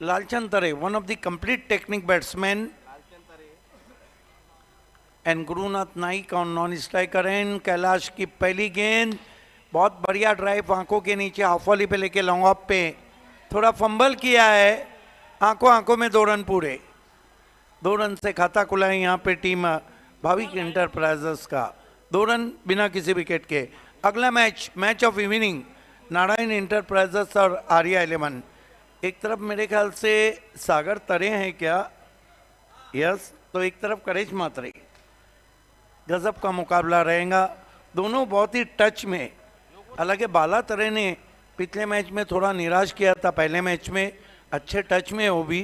Lalchand Tare, one of the complete technique batsmen, and Gurunath Naik on non striker end Kailash की पहली गेंद बहुत बढ़िया ड्राइव आंखों के नीचे हाफ वॉली पे लेके लॉन्ग ऑफ पे थोड़ा फंबल किया है, आंखों आंखों में 2 रन पूरे, 2 रन से खाता खुला है यहाँ पे टीम भाविक इंटरप्राइजेस का, 2 रन बिना किसी विकेट के। अगला match of evening Narayan enterprises और आर्या 11। एक तरफ मेरे ख्याल से सागर तरे हैं क्या, यस, तो एक तरफ करेज मात्रे। गजब का मुकाबला रहेगा, दोनों बहुत ही टच में। हालांकि बाला तरे ने पिछले मैच में थोड़ा निराश किया था, पहले मैच में अच्छे टच में, वो भी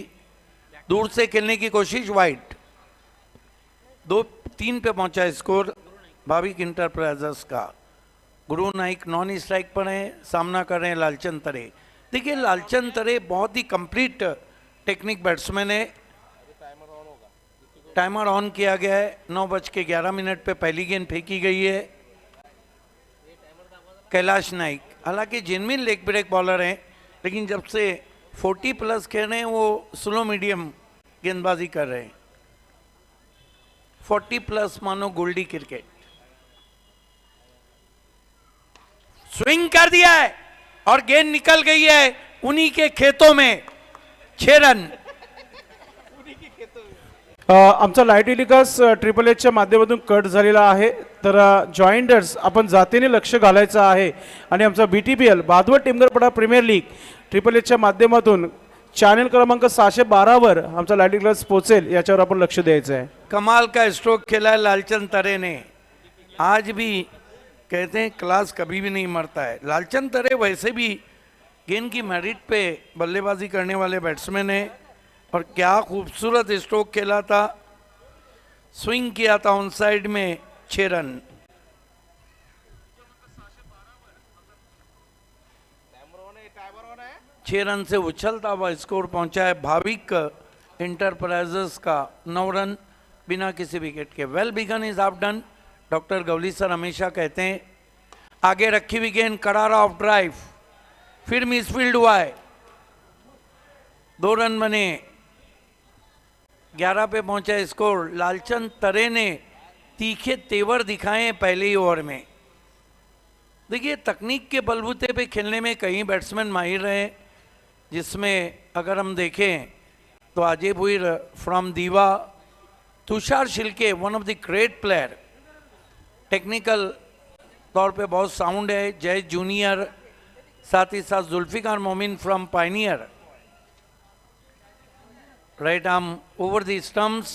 दूर से खेलने की कोशिश, वाइड 2-3 पे पहुंचा स्कोर भाविक इंटरप्राइजेस का। गुरु नाइक नॉन स्ट्राइक पर हैं, सामना कर रहे हैं लालचंद तरे। देखिए लालचंद तरे बहुत ही कंप्लीट टेक्निक बैट्समैन है। टाइमर ऑन किया गया है, 9:11 पे पहली गेंद फेंकी गई है। कैलाश नाइक हालांकि जेन्युइन लेग ब्रेक बॉलर हैं, लेकिन जब से 40+ खेल रहे हैं वो स्लो मीडियम गेंदबाजी कर रहे हैं। 40+ मानो गोल्डी क्रिकेट। स्विंग कर दिया है और गेंद निकल गई है उन्हीं के खेतों में, 6 रन। आमचा लाईट टेलिकास्ट ट्रिपल एचच्या माध्यमातून कट झालेला आहे, तर जॉईंटर्स आपण जातीने लक्ष घालायचं आहे आणि आमचा BTPL Bhadwad टिमगरपडा premier league triple एचच्या माध्यमातून चॅनल क्रमांक 612 वर आमचा लाईट टेलिकास्ट पोहोचेल, याच्यावर आपण लक्ष द्यायचं आहे। कमाल का स्ट्रोक खेला है लालचंद तरे ने, आज भी कहते हैं क्लास कभी भी नहीं मरता है। लालचंद तरे वैसे भी गेंद की मेरिट पे बल्लेबाजी करने वाले बैट्समैन हैं, और क्या खूबसूरत स्ट्रोक खेला था, स्विंग किया था ऑन साइड में, 6 रन। छह रन से उछलता हुआ स्कोर पहुंचा है भाविक इंटरप्राइजेस का, 9 रन बिना किसी विकेट के। Well begun is half done, doctor Gawli sir हमेशा कहते हैं। आगे रखी हुई गेंद, करारा ऑफ ड्राइव, फिर मिसफील्ड हुआ है, 2 रन बने, 11 पे पहुंचा स्कोर। लालचंद तरे ने तीखे तेवर दिखाए पहले ही ओवर में। देखिए तकनीक के बलबूते पे खेलने में कई बैट्समैन माहिर रहे, जिसमें अगर हम देखें तो Ajay Bhuir from Diva, Tushar Shilke one of the great player, technical तौर पे बहुत साउंड है, जय जूनियर, साथ ही साथ Zulfikar Momin from Pioneer. Right arm over the stumps,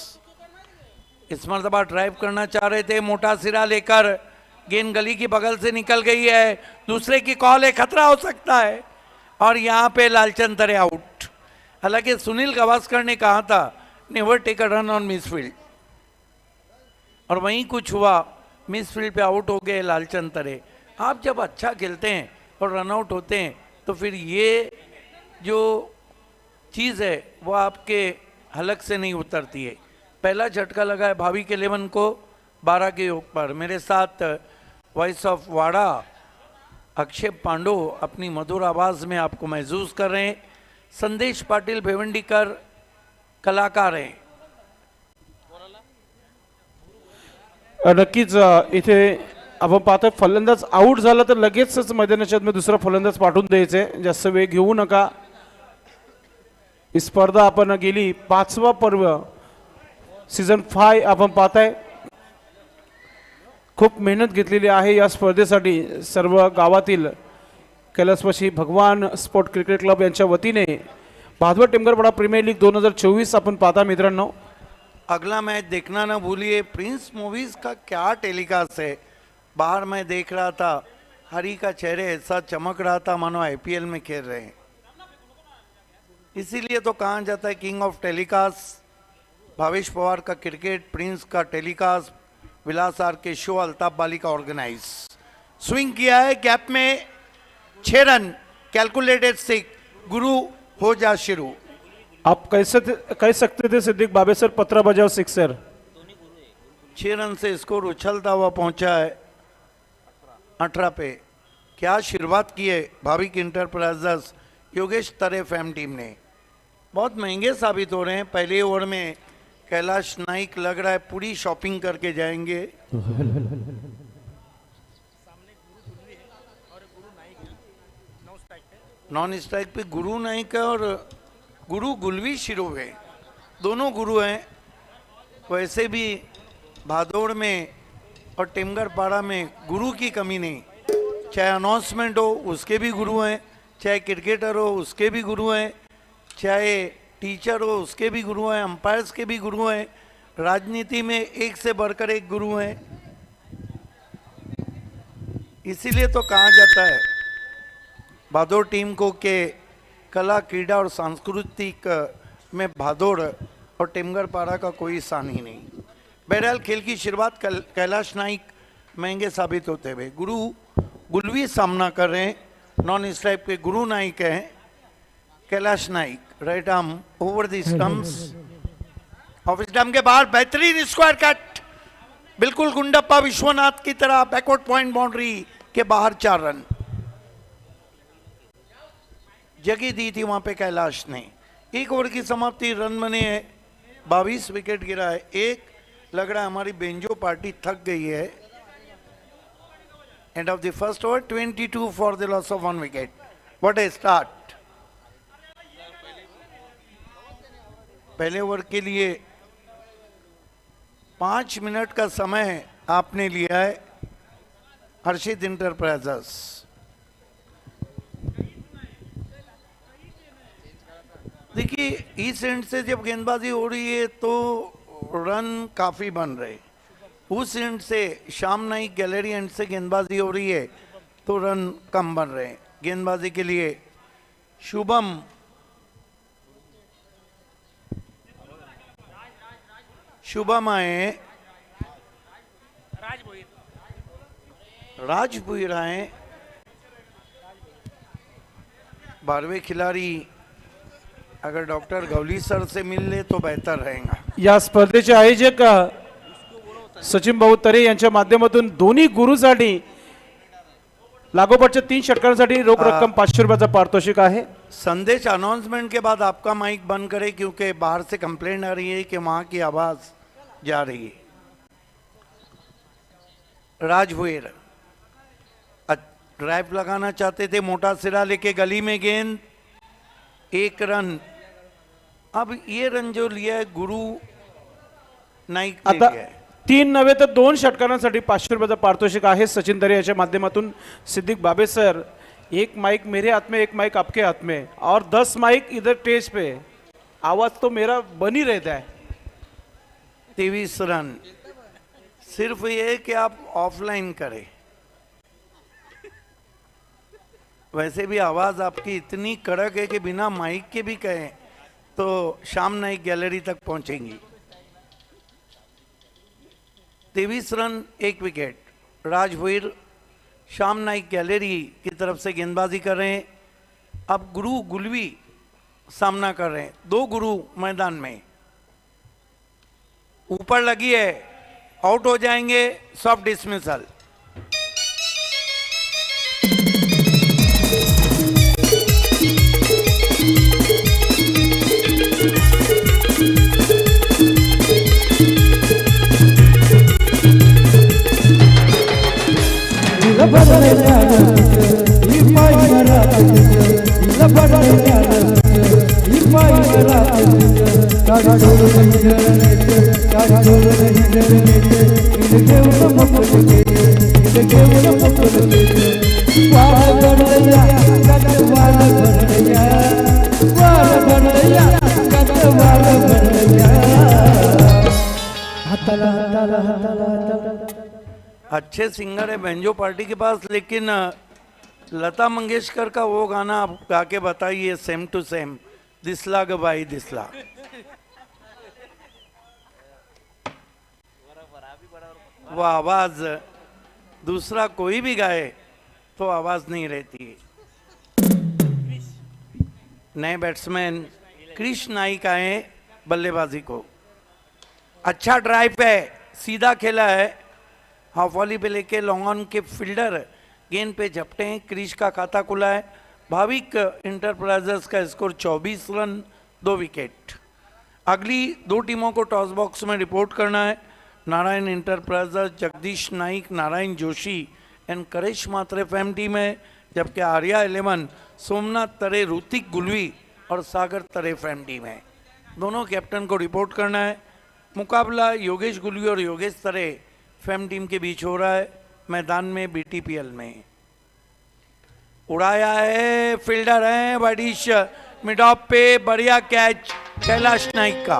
इस मरतबा ड्राइव करना चाह रहे थे, मोटा सिरा लेकर गेंद गली की बगल से निकल गई है, दूसरे की कॉल है, खतरा हो सकता है, और यहाँ पे लालचंद तरे आउट। हालांकि सुनील गावस्कर ने कहा था never take a run on misfield, और वहीं कुछ हुआ, मिसफील्ड पे आउट हो गए लालचंद तरे। आप जब अच्छा खेलते हैं और रन आउट होते हैं तो फिर ये जो चीज़ है वो आपके हलक से नहीं उतरती है। पहला झटका लगा है भाविक 11 को 12 के योग पर। मेरे साथ वॉइस ऑफ वाड़ा अक्षय पांडो अपनी मधुर आवाज़ में आपको महसूस कर रहे हैं। संदेश पाटिल भेवंडीकर कलाकार हैं। नक्कीच इथे आपण पाहतो फलंदाज आउट झाला तर लगेचच मैदानाच्या आत दुसरा फलंदाज पाठवून द्यायचे, जास्त वेळ घेऊ नका। ही स्पर्धा आपण गेली 5वा पर्व सीझन 5 आपण पाहताय, खूप मेहनत घेतलेली आहे या स्पर्धेसाठी सर्व गावातील कैलासवासी भगवान स्पोर्ट क्रिकेट क्लब यांच्या वतीने। भादवड टिमगरपडा प्रीमियर लीग 2024 आपण पाहता मित्रांनो। अगला मैच देखना ना भूलिए, प्रिंस मूवीज का क्या टेलीकास्ट है। बाहर मैं देख रहा था, हरी का चेहरे ऐसा चमक रहा था मानो IPL में खेल रहे हैं। इसीलिए तो कहा जाता है king of telecast. Bhavesh Pawar का क्रिकेट, प्रिंस का टेलीकास्ट, विलास आर के शो, अल्ताफ बाली का ऑर्गेनाइज। स्विंग किया है गैप में, 6 रन, कैलकुलेटेड 6, गुरु हो जा शुरू। आप कैसे कह सकते थे सिद्दीक बाबे सर, 15 बजाओ सिक्सर। 6 रन से स्कोर उछलता हुआ पहुंचा है 18 पे। क्या शुरुआत की है भाविक enterprises Yogesh Tare fam team ने। बहुत महंगे साबित हो रहे हैं। पहले ओवर में कैलाश नाइक लग रहा है पूरी शॉपिंग करके जाएंगे। नॉन स्ट्राइक पे गुरु नाइक है और गुरु गुलवी शिरोव है, दोनों गुरु हैं। वैसे भी भादौड़ में और टिमगरपाड़ा में गुरु की कमी नहीं, चाहे अनाउंसमेंट हो उसके भी गुरु हैं, चाहे क्रिकेटर हो उसके भी गुरु हैं, चाहे टीचर हो उसके भी गुरु हैं, अंपायर्स के भी गुरु हैं, राजनीति में एक से बढ़कर एक गुरु हैं। इसीलिए तो कहा जाता है भादौड़ टीम को कि कला क्रीड़ा और सांस्कृतिक में भादौड़ और टिमगरपाड़ा का कोई स्थान ही नहीं। बहरहाल खेल की शुरुआत कैलाश नाइक महंगे साबित होते हुए गुरु गुलवी सामना कर रहे हैं। नॉन स्ट्राइक पे गुरु नाइक हैं, Kailash Naik right arm over the stumps off stump के बाहर बेहतरीन स्क्वायर कट, बिल्कुल गुंडप्पा विश्वनाथ की तरह बैकवर्ड पॉइंट बाउंड्री के बाहर 4 रन। जगह दी थी वहां पे कैलाश ने। 1 ओवर की समाप्ति, रन बने हैं, 22 विकेट गिरा है। एक लग रहा है हमारी बेंजो पार्टी थक गई है। End of the first over 22 for the loss of 1 wicket. What A start. पहले ओवर के लिए 5 मिनट का समय आपने लिया है हर्षित इंटरप्राइजेस। देखिए इस एंड से जब गेंदबाजी हो रही है तो रन काफी बन रहे, उस एंड से श्याम नाइक गैलरी एंड से गेंदबाजी हो रही है तो रन कम बन रहे हैं। गेंदबाजी के लिए शुभम आए, राज भुईर आए, 12वें खिलाड़ी अगर डॉक्टर गवली सर से मिल ले तो बेहतर रहेगा। या स्पर्धेचे आयोजक सचिन भाऊ तरे यांच्या माध्यमातून दोन्ही गुरुसाठी लागोपाठच्या 3 षटकांसाठी रोख रक्कम 500 रुपयाचा पारितोषिक आहे। संदेश अनाउंसमेंट के बाद आपका माइक बंद करें क्योंकि बाहर से कंप्लेंट आ रही है कि वहां की आवाज जा रही है। राज भुईर ड्राइव लगाना चाहते थे, मोटा सिरा लेके गली में गेंद, 1 रन। अब ये रन जो लिया है गुरु नाईक ने आता लिया है। 3 नव्हे तर 2 षटकांसाठी 500 रुपयाचा पारितोषिक आहे। सचिन तरे यांच्या माध्यमातून सिद्दीक बाबे सर, 1 माइक मेरे हाथ में, 1 माइक आपके हाथ में और 10 माइक इधर स्टेज पे, आवाज तो मेरा बनी रहता है। 23 रन। सिर्फ ये है कि आप ऑफलाइन करें, वैसे भी आवाज आपकी इतनी कड़क है कि बिना माइक के भी कहें तो श्याम नाइक गैलरी तक पहुंचेंगी। 23 रन 1 विकेट। राज भुईर श्याम नाइक गैलरी की तरफ से गेंदबाजी कर रहे हैं। अब गुरु गुलवी सामना कर रहे हैं, 2 गुरु मैदान में, ऊपर लगी है, आउट हो जाएंगे, सॉफ्ट डिसमिसल। अच्छे सिंगर है बेंजो पार्टी के पास, लेकिन लता मंगेशकर का वो गाना आप गा के बताइए, सेम टू सेम, दिसला ग बाई दिसला। वो आवाज दूसरा कोई भी गाए तो आवाज नहीं रहती। नए बैट्समैन क्रिश नाइक आए बल्लेबाजी को। अच्छा ड्राइव है, सीधा खेला है, हाफ वॉली पे लेके लॉन्ग ऑन के फील्डर गेंद पे झपटे हैं। क्रिश का खाता खुला है। भाविक इंटरप्राइजेस का स्कोर 24 रन 2 विकेट। अगली 2 टीमों को टॉस बॉक्स में रिपोर्ट करना है। नारायण इंटरप्राइजेज जगदीश नाइक, नारायण जोशी एंड करेश मात्रे फैम टीम है, जबकि आर्या 11 सोमनाथ तरे, ऋतिक गुलवी और सागर तरे फैम टीम है। दोनों कैप्टन को रिपोर्ट करना है। मुकाबला योगेश गुलवी और योगेश तरे फैम टीम के बीच हो रहा है मैदान में BTPL में। उड़ाया है, फील्डर है वाइडिश मिड ऑफ पे, बढ़िया कैच कैलाश नाइक का।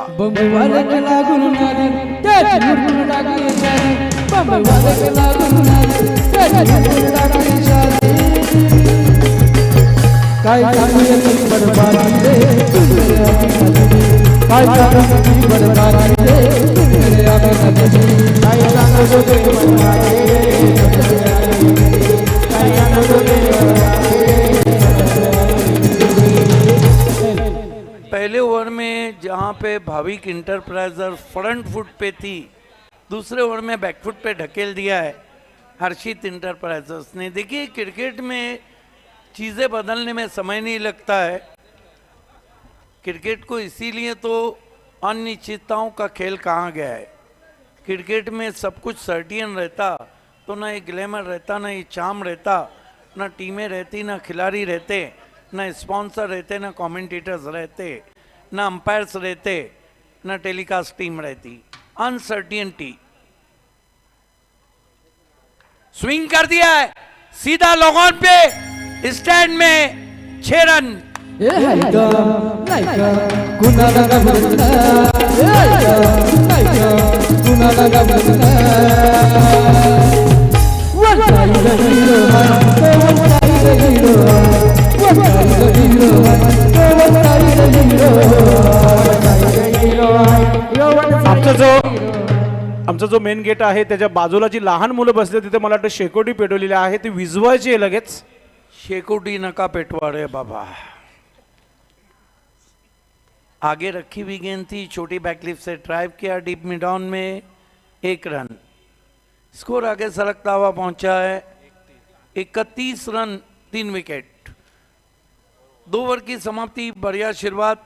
पहले ओवर में जहां पे भाविक इंटरप्राइजर फ्रंट फुट पे थी, दूसरे ओवर में बैकफुट पे ढकेल दिया है हर्षित इंटरप्राइजर्स ने। देखिए क्रिकेट में चीज़ें बदलने में समय नहीं लगता है। क्रिकेट को इसीलिए तो अनिश्चितताओं का खेल कहा गया है। क्रिकेट में सब कुछ सर्टियन रहता तो ना ये ग्लैमर रहता, ना ये चार्म रहता, ना टीमें रहती, ना खिलाड़ी रहते, ना स्पॉन्सर रहते, ना कमेंटेटर्स रहते, ना अंपायर्स रहते, ना टेलीकास्ट टीम रहती। अनसर्टियनिटी। स्विंग कर दिया है सीधा लॉन पे, स्टैंड में 6 रन। आमचा जो मेन गेट आहे त्याच्या बाजूला जी लहान मुलं बसले तिथे मला वाटतं शेकोटी पेटवलेली आहे, ती विझवायची आहे लगेच। शेकोटी नका पेटवा रे बाबा। आगे रखी हुई गेंद थी, छोटी बैकलिप से ड्राइव किया डीप मिड ऑन में, 1 रन। स्कोर आगे सरकता हुआ पहुंचा है 31 रन, 3 विकेट। 2 ओवर की समाप्ति, बढ़िया शुरुआत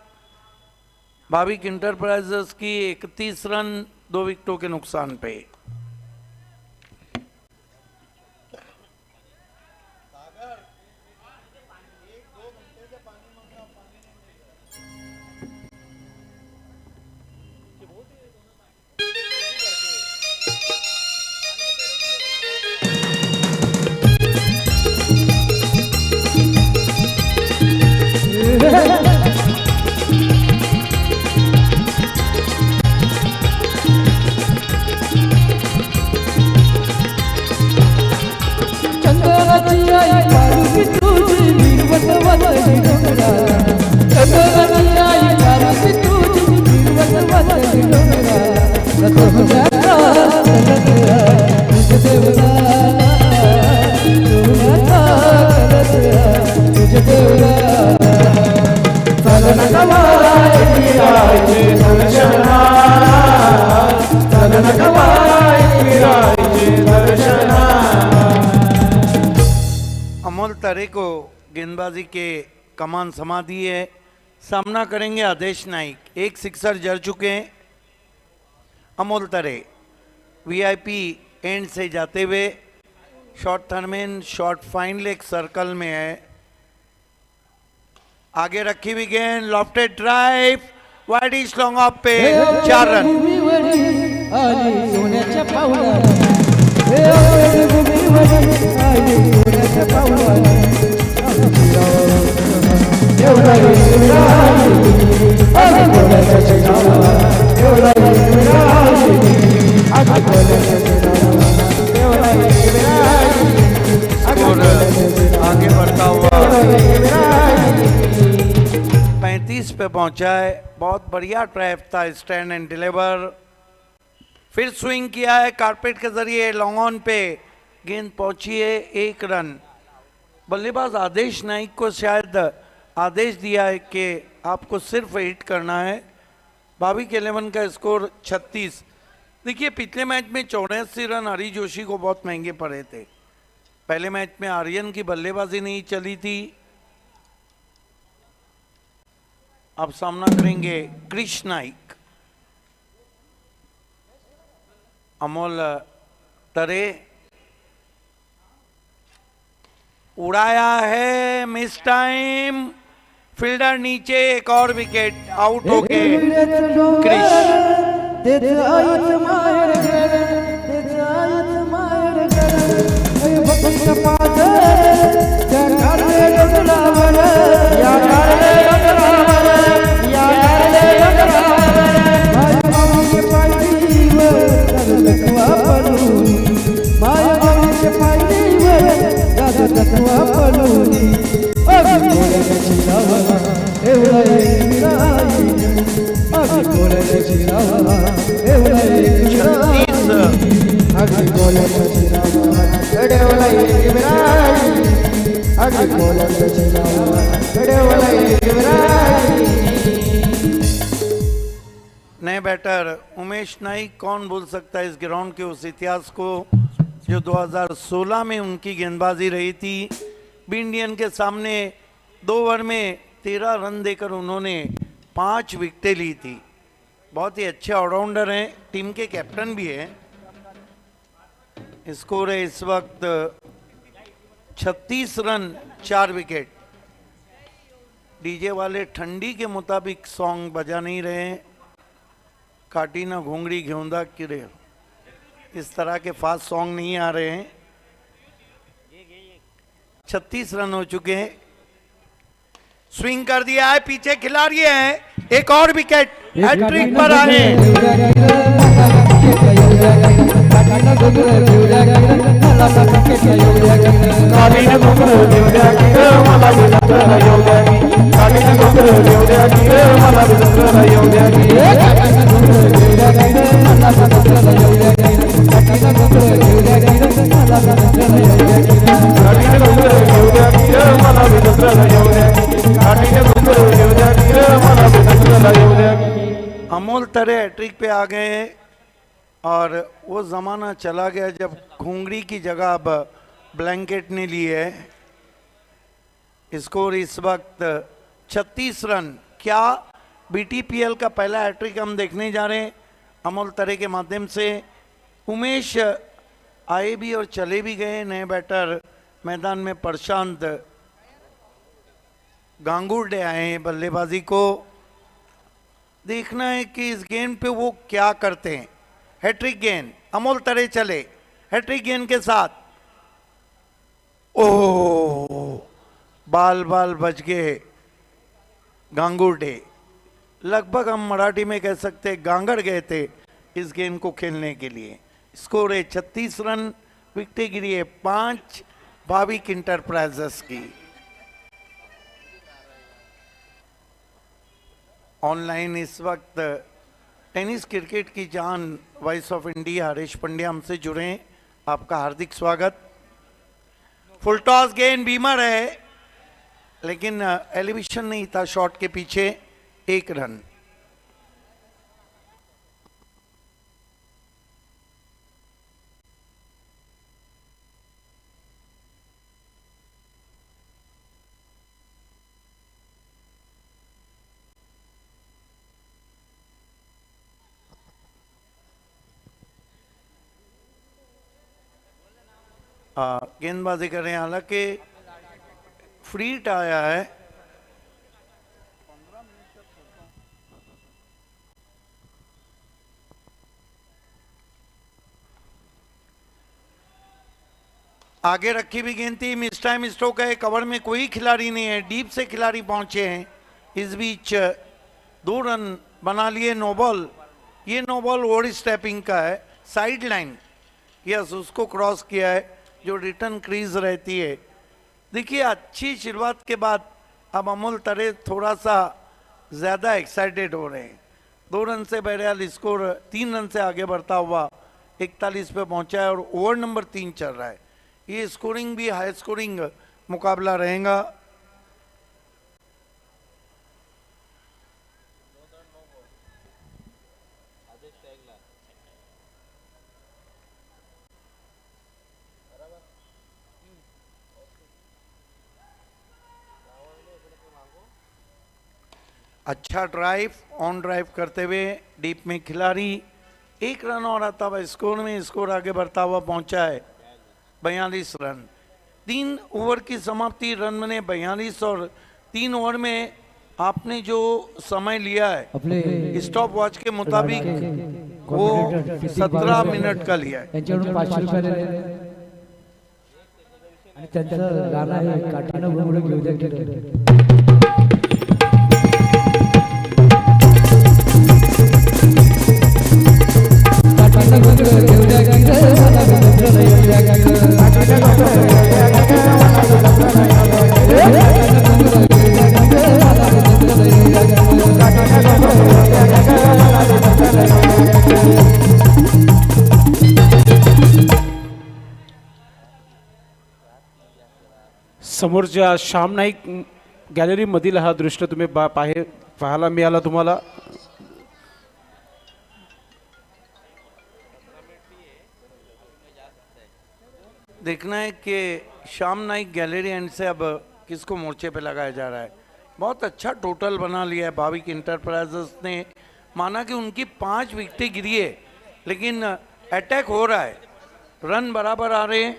भाविक इंटरप्राइजेस की 31 रन 2 विकेटों के नुकसान पे। अमोल तरे को गेंदबाजी के कमान समा दी है। सामना करेंगे आदेश नाइक। 1 सिक्सर जड़ चुके हैं अमोल तरे। वीआईपी एंड से जाते हुए short third man, short fine leg circle में है। आगे रखी हुई गेंद, lofted drive, widish long off पे, 4 रन। आगे बढ़ता हुआ 35 पे पहुंचा है। बहुत बढ़िया ड्राइव था, स्टैंड एंड डिलीवर। फिर स्विंग किया है कारपेट के जरिए, लॉन्ग ऑन पे गेंद पहुंची है, 1 रन। बल्लेबाज आदेश नाइक को शायद आदेश दिया है कि आपको सिर्फ हिट करना है। भाविक 11 का स्कोर 36। देखिए पिछले मैच में 84 रन हरी जोशी को बहुत महंगे पड़े थे। पहले मैच में आर्यन की बल्लेबाजी नहीं चली थी। अब सामना करेंगे कृष नाइक। अमोल तरे उड़ाया है, मिस टाइम, फील्डर नीचे, एक और विकेट, आउट हो गए कृष। नए बैटर उमेश नाइक, कौन भूल सकता है इस ग्राउंड के उस इतिहास को जो 2016 में उनकी गेंदबाजी रही थी। बी इंडियन के सामने 2 ओवर में 13 रन देकर उन्होंने 5 विकेटें ली थी। बहुत ही अच्छे ऑलराउंडर हैं, टीम के कैप्टन भी हैं। स्कोर है इस वक्त 36 रन 4 विकेट। डीजे वाले ठंडी के मुताबिक सॉन्ग बजा नहीं रहे हैं। काटी ना घोंगड़ी घेऊंदा किरे, इस तरह के फास्ट सॉन्ग नहीं आ रहे हैं। 36 रन हो चुके हैं। स्विंग कर दिया है, पीछे खिलाड़ी है, एक और विकेट, हैट्रिक पर आए। अमोल तरे हैट्रिक पे आ गए हैं और वो ज़माना चला गया जब घुंगड़ी की जगह अब ब्लैंकेट ने ली है। स्कोर इस वक्त 36 रन। क्या बीटीपीएल का पहला हैट्रिक हम देखने जा रहे हैं अमोल तरे के माध्यम से। उमेश आए भी और चले भी गए। नए बैटर मैदान में प्रशांत गांगुर्डे आए हैं बल्लेबाजी को। देखना है कि इस गेंद पे वो क्या करते हैं। हैट्रिक गेंद, अमोल तरे चले हैट्रिक गेंद के साथ। ओह, बाल बाल बच गए गांगुर्डे। लगभग हम मराठी में कह सकते हैं गांगड़ गए थे इस गेंद को खेलने के लिए। स्कोर है 36 रन। विकेट गिरी है 5 भाविक इंटरप्राइजेस की। ऑनलाइन इस वक्त टेनिस क्रिकेट की जान voice of India Harish Pandya हमसे जुड़े हैं, आपका हार्दिक स्वागत। फुल टॉस गेंद, बीमर है लेकिन एलिवेशन नहीं था शॉट के पीछे। 1 रन। गेंदबाजी कर रहे हैं, हालांकि फ्रीट आया है। आगे रखी भी गेंद थी, मिस टाइम स्ट्रोक है। कवर में कोई खिलाड़ी नहीं है, डीप से खिलाड़ी पहुंचे हैं। इस बीच 2 रन बना लिए। नो बॉल, ये नो बॉल ओवर स्टेपिंग का है, साइड लाइन, यस उसको क्रॉस किया है जो रिटर्न क्रीज रहती है। देखिए अच्छी शुरुआत के बाद अब अमोल तरे थोड़ा सा ज़्यादा एक्साइटेड हो रहे हैं। 2 रन से बहरहाल स्कोर 3 रन से आगे बढ़ता हुआ 41 पे पहुंचा है और ओवर नंबर 3 चल रहा है। ये स्कोरिंग भी हाई स्कोरिंग मुकाबला रहेगा। अच्छा ड्राइव, ऑन ड्राइव करते हुए डीप में खिलाड़ी, 1 रन और आता हुआ स्कोर में, स्कोर आगे बढ़ता हुआ पहुंचा है 42 रन। 3 ओवर की समाप्ति, रन बने 42 और 3 ओवर में आपने जो समय लिया है स्टॉप वॉच के मुताबिक वो 17 मिनट का लिया है। त्यांच्याकडून 500 रुपये दिले आणि त्यांचं गाणं आहे काठीनं घुंगरू घेऊ द्या की काठीनं घुंगरू घेऊ द्या की मला घुंगरू येऊ द्या की काठीनं घुंगरू घेऊ द्या की मला घुंगरू येऊ द्या की काठीनं घुंगरू घेऊ द्या समोरच्या श्याम नाईक गॅलरी मधील हा दृश्य तुम्ही पाहायला मिळाला तुम्हाला। देखना है कि श्याम नाइक गैलरी एंड से अब किसको मोर्चे पे लगाया जा रहा है। बहुत अच्छा टोटल बना लिया है भाविक इंटरप्राइजेस ने। माना कि उनकी 5 विकेटें गिरी है लेकिन अटैक हो रहा है, रन बराबर आ रहे हैं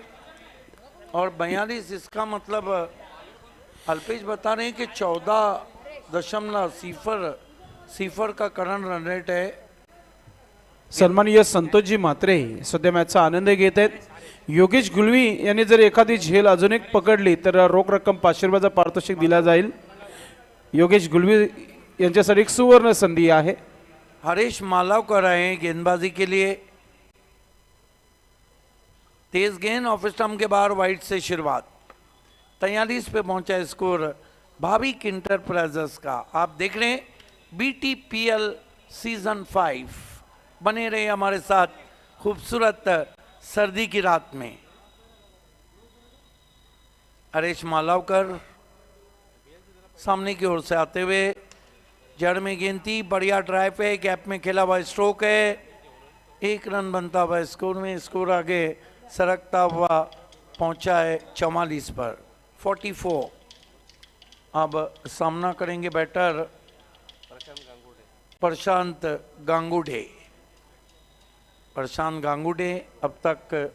और 42, इसका मतलब अल्पेश बता रहे हैं कि 14.0 का करंट रन रेट है। सन्माननीय संतोषजी म्हात्रे सध्या मॅचचा आनंद घेत आहेत। योगेश गुलवी यांनी जर एखादी झेल अजून एक पकडली तर रोख रक्कम 500 रुपयाचा पारितोषिक दिला जाईल। योगेश गुलवी यांच्यासाठी एक सुवर्ण संधी आहे। हरीश मालवकर आए हैं गेंदबाजी के लिए। तेज गेंद ऑफ स्टंप के बाहर वाइड से शुरुआत। 43 पे पहुंचा स्कोर भाविक इंटरप्राइजेस का। आप देख रहे हैं BTPL सीजन 5। बने रहे हमारे साथ खूबसूरत सर्दी की रात में। हरीश मालवकर सामने की ओर से आते हुए जड़ में गेंद थी, बढ़िया ड्राइव है, गैप में खेला हुआ स्ट्रोक है, 1 रन बनता हुआ स्कोर में। स्कोर आगे सरकता हुआ पहुंचा है 44 पर 44। अब सामना करेंगे बैटर प्रशांत गांगुडे। प्रशांत गांगुडे अब तक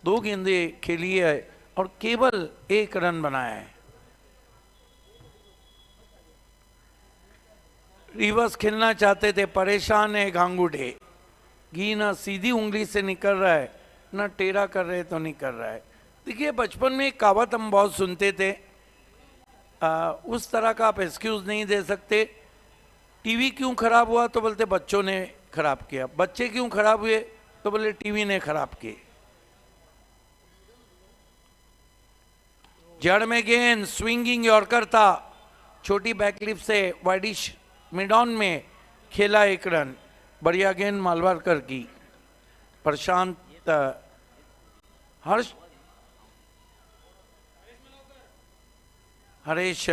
2 गेंदें खेली है और केवल 1 रन बनाया है। रिवर्स खेलना चाहते थे, परेशान है गांगुडे। घी ना सीधी उंगली से निकल रहा है ना टेढ़ा कर रहे तो नहीं कर रहा है। देखिए बचपन में एक कहावत हम बहुत सुनते थे, उस तरह का आप एक्सक्यूज नहीं दे सकते। टीवी क्यों खराब हुआ तो बोलते बच्चों ने खराब किया, बच्चे क्यों खराब हुए तो बोले टीवी ने खराब किए। जड़ में गेंद स्विंगिंग यॉर्कर था, छोटी backlift say widish mid on में खेला 1 रन। बढ़िया गेंद मालवारकर की। प्रशांत हरीश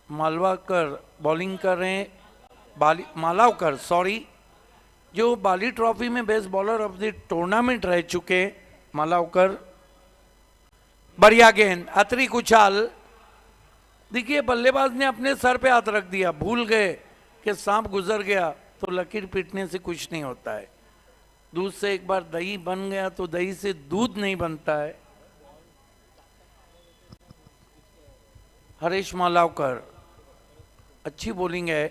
मालवाकर बॉलिंग कर रहे हैं। मालावकर सॉरी, जो बाली ट्रॉफी में best bowler of the tournament रह चुके मालावकर। बढ़िया गेंद, अतरी कुचाल। देखिए बल्लेबाज ने अपने सर पे हाथ रख दिया, भूल गए कि सांप गुजर गया तो लकीर पीटने से कुछ नहीं होता है। दूध से एक बार दही बन गया तो दही से दूध नहीं बनता है। हरीश मालावकर, अच्छी बॉलिंग है,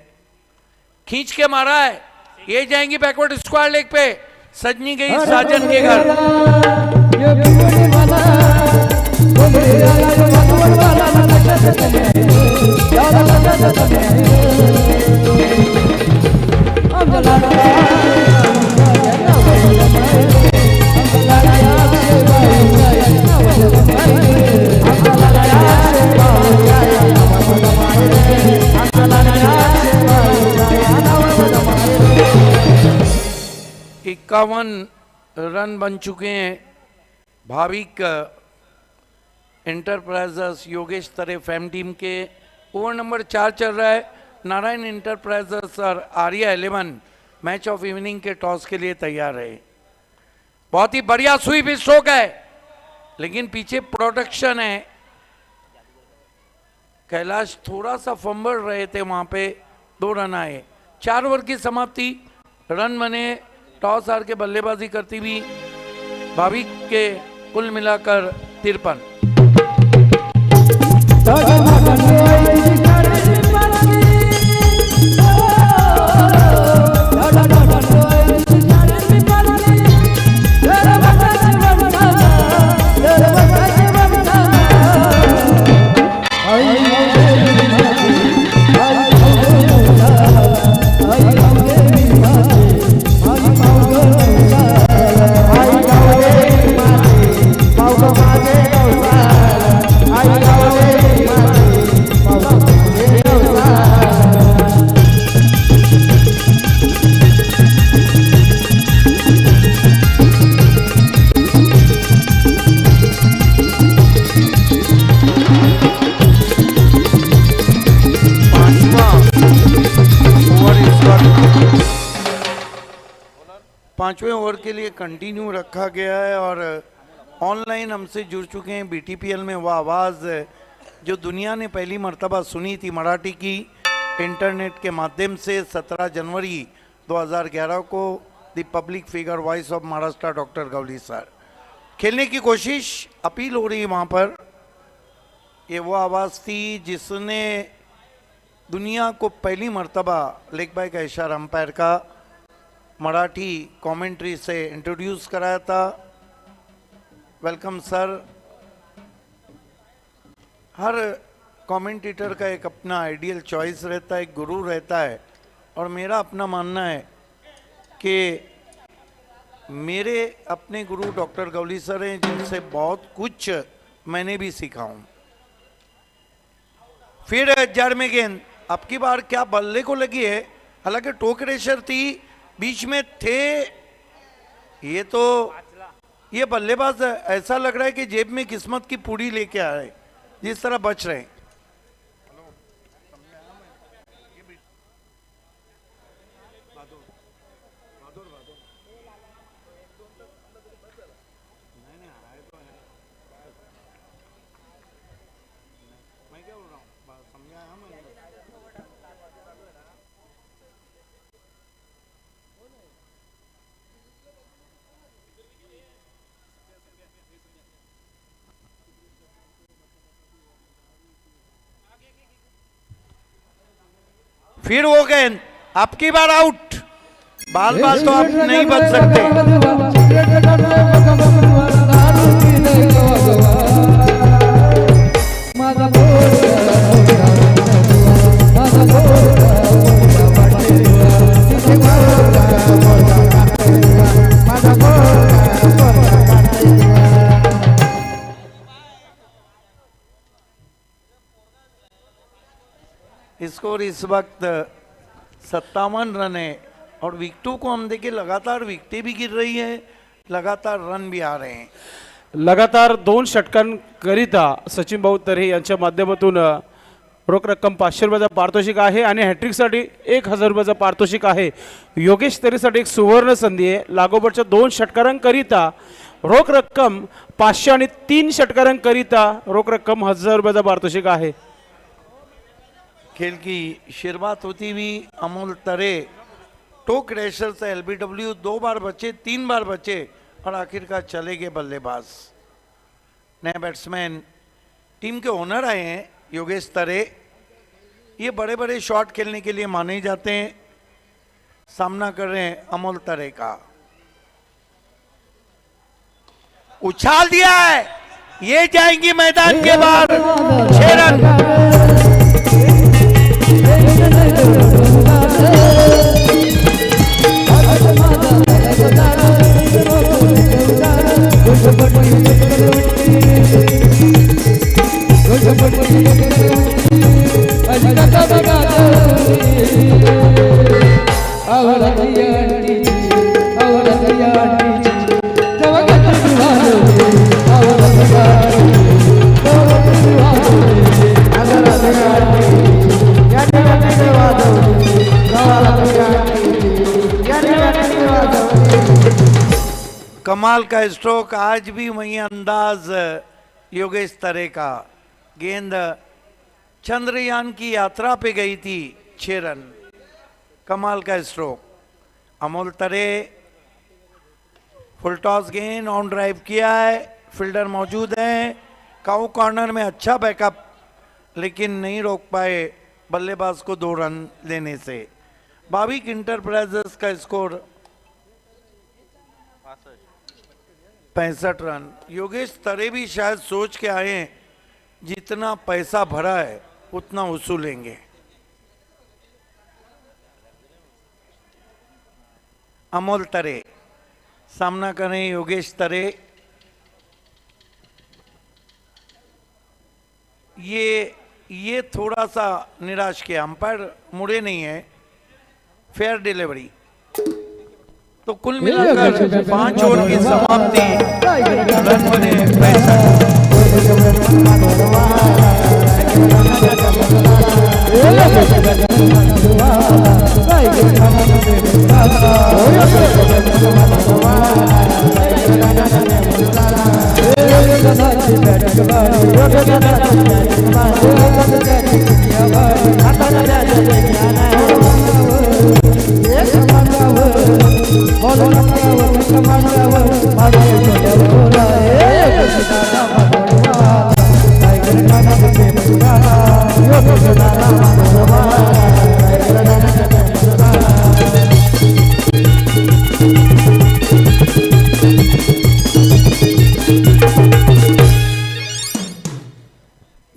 खींच के मारा है, ये जाएंगी बैकवर्ड स्क्वायर लेग पे। सजनी गई साजन के घर। इक्यावन रन बन चुके हैं Bhavik enterprises Yogesh Tare fam team के। ओवर नंबर 4 चल रहा है। नारायण इंटरप्राइजेस और आर्या 11 मैच ऑफ इवनिंग के टॉस के लिए तैयार है। बहुत ही बढ़िया स्वीप स्ट्रोक है लेकिन पीछे प्रोडक्शन है। कैलाश थोड़ा सा फंबल रहे थे वहां पे, 2 रन आए। 4 ओवर की समाप्ति, रन बने टॉस हार के बल्लेबाजी करती हुई भाविक के कुल मिलाकर 53। पांचवें ओवर के लिए कंटिन्यू रखा गया है और ऑनलाइन हमसे जुड़ चुके हैं बीटीपीएल में वो आवाज़ जो दुनिया ने पहली मर्तबा सुनी थी मराठी की इंटरनेट के माध्यम से 17 जनवरी 2011 को the public figure voice of Maharashtra doctor Gawli sir. खेलने की कोशिश अपील हो रही है वहाँ पर। ये वो आवाज़ थी जिसने दुनिया को पहली मर्तबा लेग बाय का इशारा अंपायर का मराठी कमेंट्री से इंट्रोड्यूस कराया था। Welcome sir. हर कमेंटेटर का एक अपना आइडियल चॉइस रहता है, एक गुरु रहता है और मेरा अपना मानना है कि मेरे अपने गुरु डॉक्टर गवली सर हैं जिनसे बहुत कुछ मैंने भी सीखा हूँ। फिर जड़ में गेंद, अब की बार क्या बल्ले को लगी है, हालांकि टोक रेशर थी, बीच में थे। ये बल्लेबाज ऐसा लग रहा है कि जेब में किस्मत की पूरी लेके आ रहे जिस तरह बच रहे हैं। फिर वो गेंद, अब की बार आउट। बाल बाल तो आप नहीं बच सकते। स्कोर इस वक्त 57 रन है और विकेटों को हम देखें लगातार विकेटें भी गिर रही है, लगातार रन भी आ रहे हैं। लगातार 2 षटकांकरिता सचिन भाऊ तरे यांच्या माध्यमातून रोख रक्कम 500 रुपयाचा पारितोषिक आहे आणि हॅट्रिकसाठी 1000 रुपयाचा पारितोषिक आहे। योगेश तरेसाठी एक सुवर्ण संधी आहे। लागोपाठच्या 2 षटकारांकरिता रोख रक्कम 500 आणि 3 षटकारांकरिता रोख रक्कम 1000 रुपयाचा पारितोषिक आहे। खेल की शुरुआत होती हुई अमोल तरे टोक रेशर से एलबीडब्ल्यू 2 बार बचे, 3 बार बचे और आखिरकार चले गए बल्लेबाज। नए बैट्समैन टीम के ओनर आए हैं योगेश तरे। ये बड़े बड़े शॉट खेलने के लिए माने जाते हैं। सामना कर रहे हैं अमोल तरे का। उछाल दिया है, ये जाएंगी मैदान के बाहर। 6 रन। कमाल का स्ट्रोक, आज भी वही अंदाज योगेश तरे का। गेंद चंद्रयान की यात्रा पे गई थी। 6 रन। कमाल का स्ट्रोक। अमोल तरे फुल टॉस गेंद ऑन ड्राइव किया है, फील्डर मौजूद हैं, काउ कॉर्नर में अच्छा बैकअप, लेकिन नहीं रोक पाए बल्लेबाज को 2 रन लेने से। भाविक इंटरप्राइजेस का स्कोर 65 रन। योगेश तरे भी शायद सोच के आए हैं जितना पैसा भरा है उतना वसूलेंगे। अमोल तरे सामना करें योगेश तरे। ये थोड़ा सा निराश किया, अंपायर मुड़े नहीं है, फेयर डिलीवरी। तो कुल मिलाकर 5 ओवर की समाप्ति, रन बने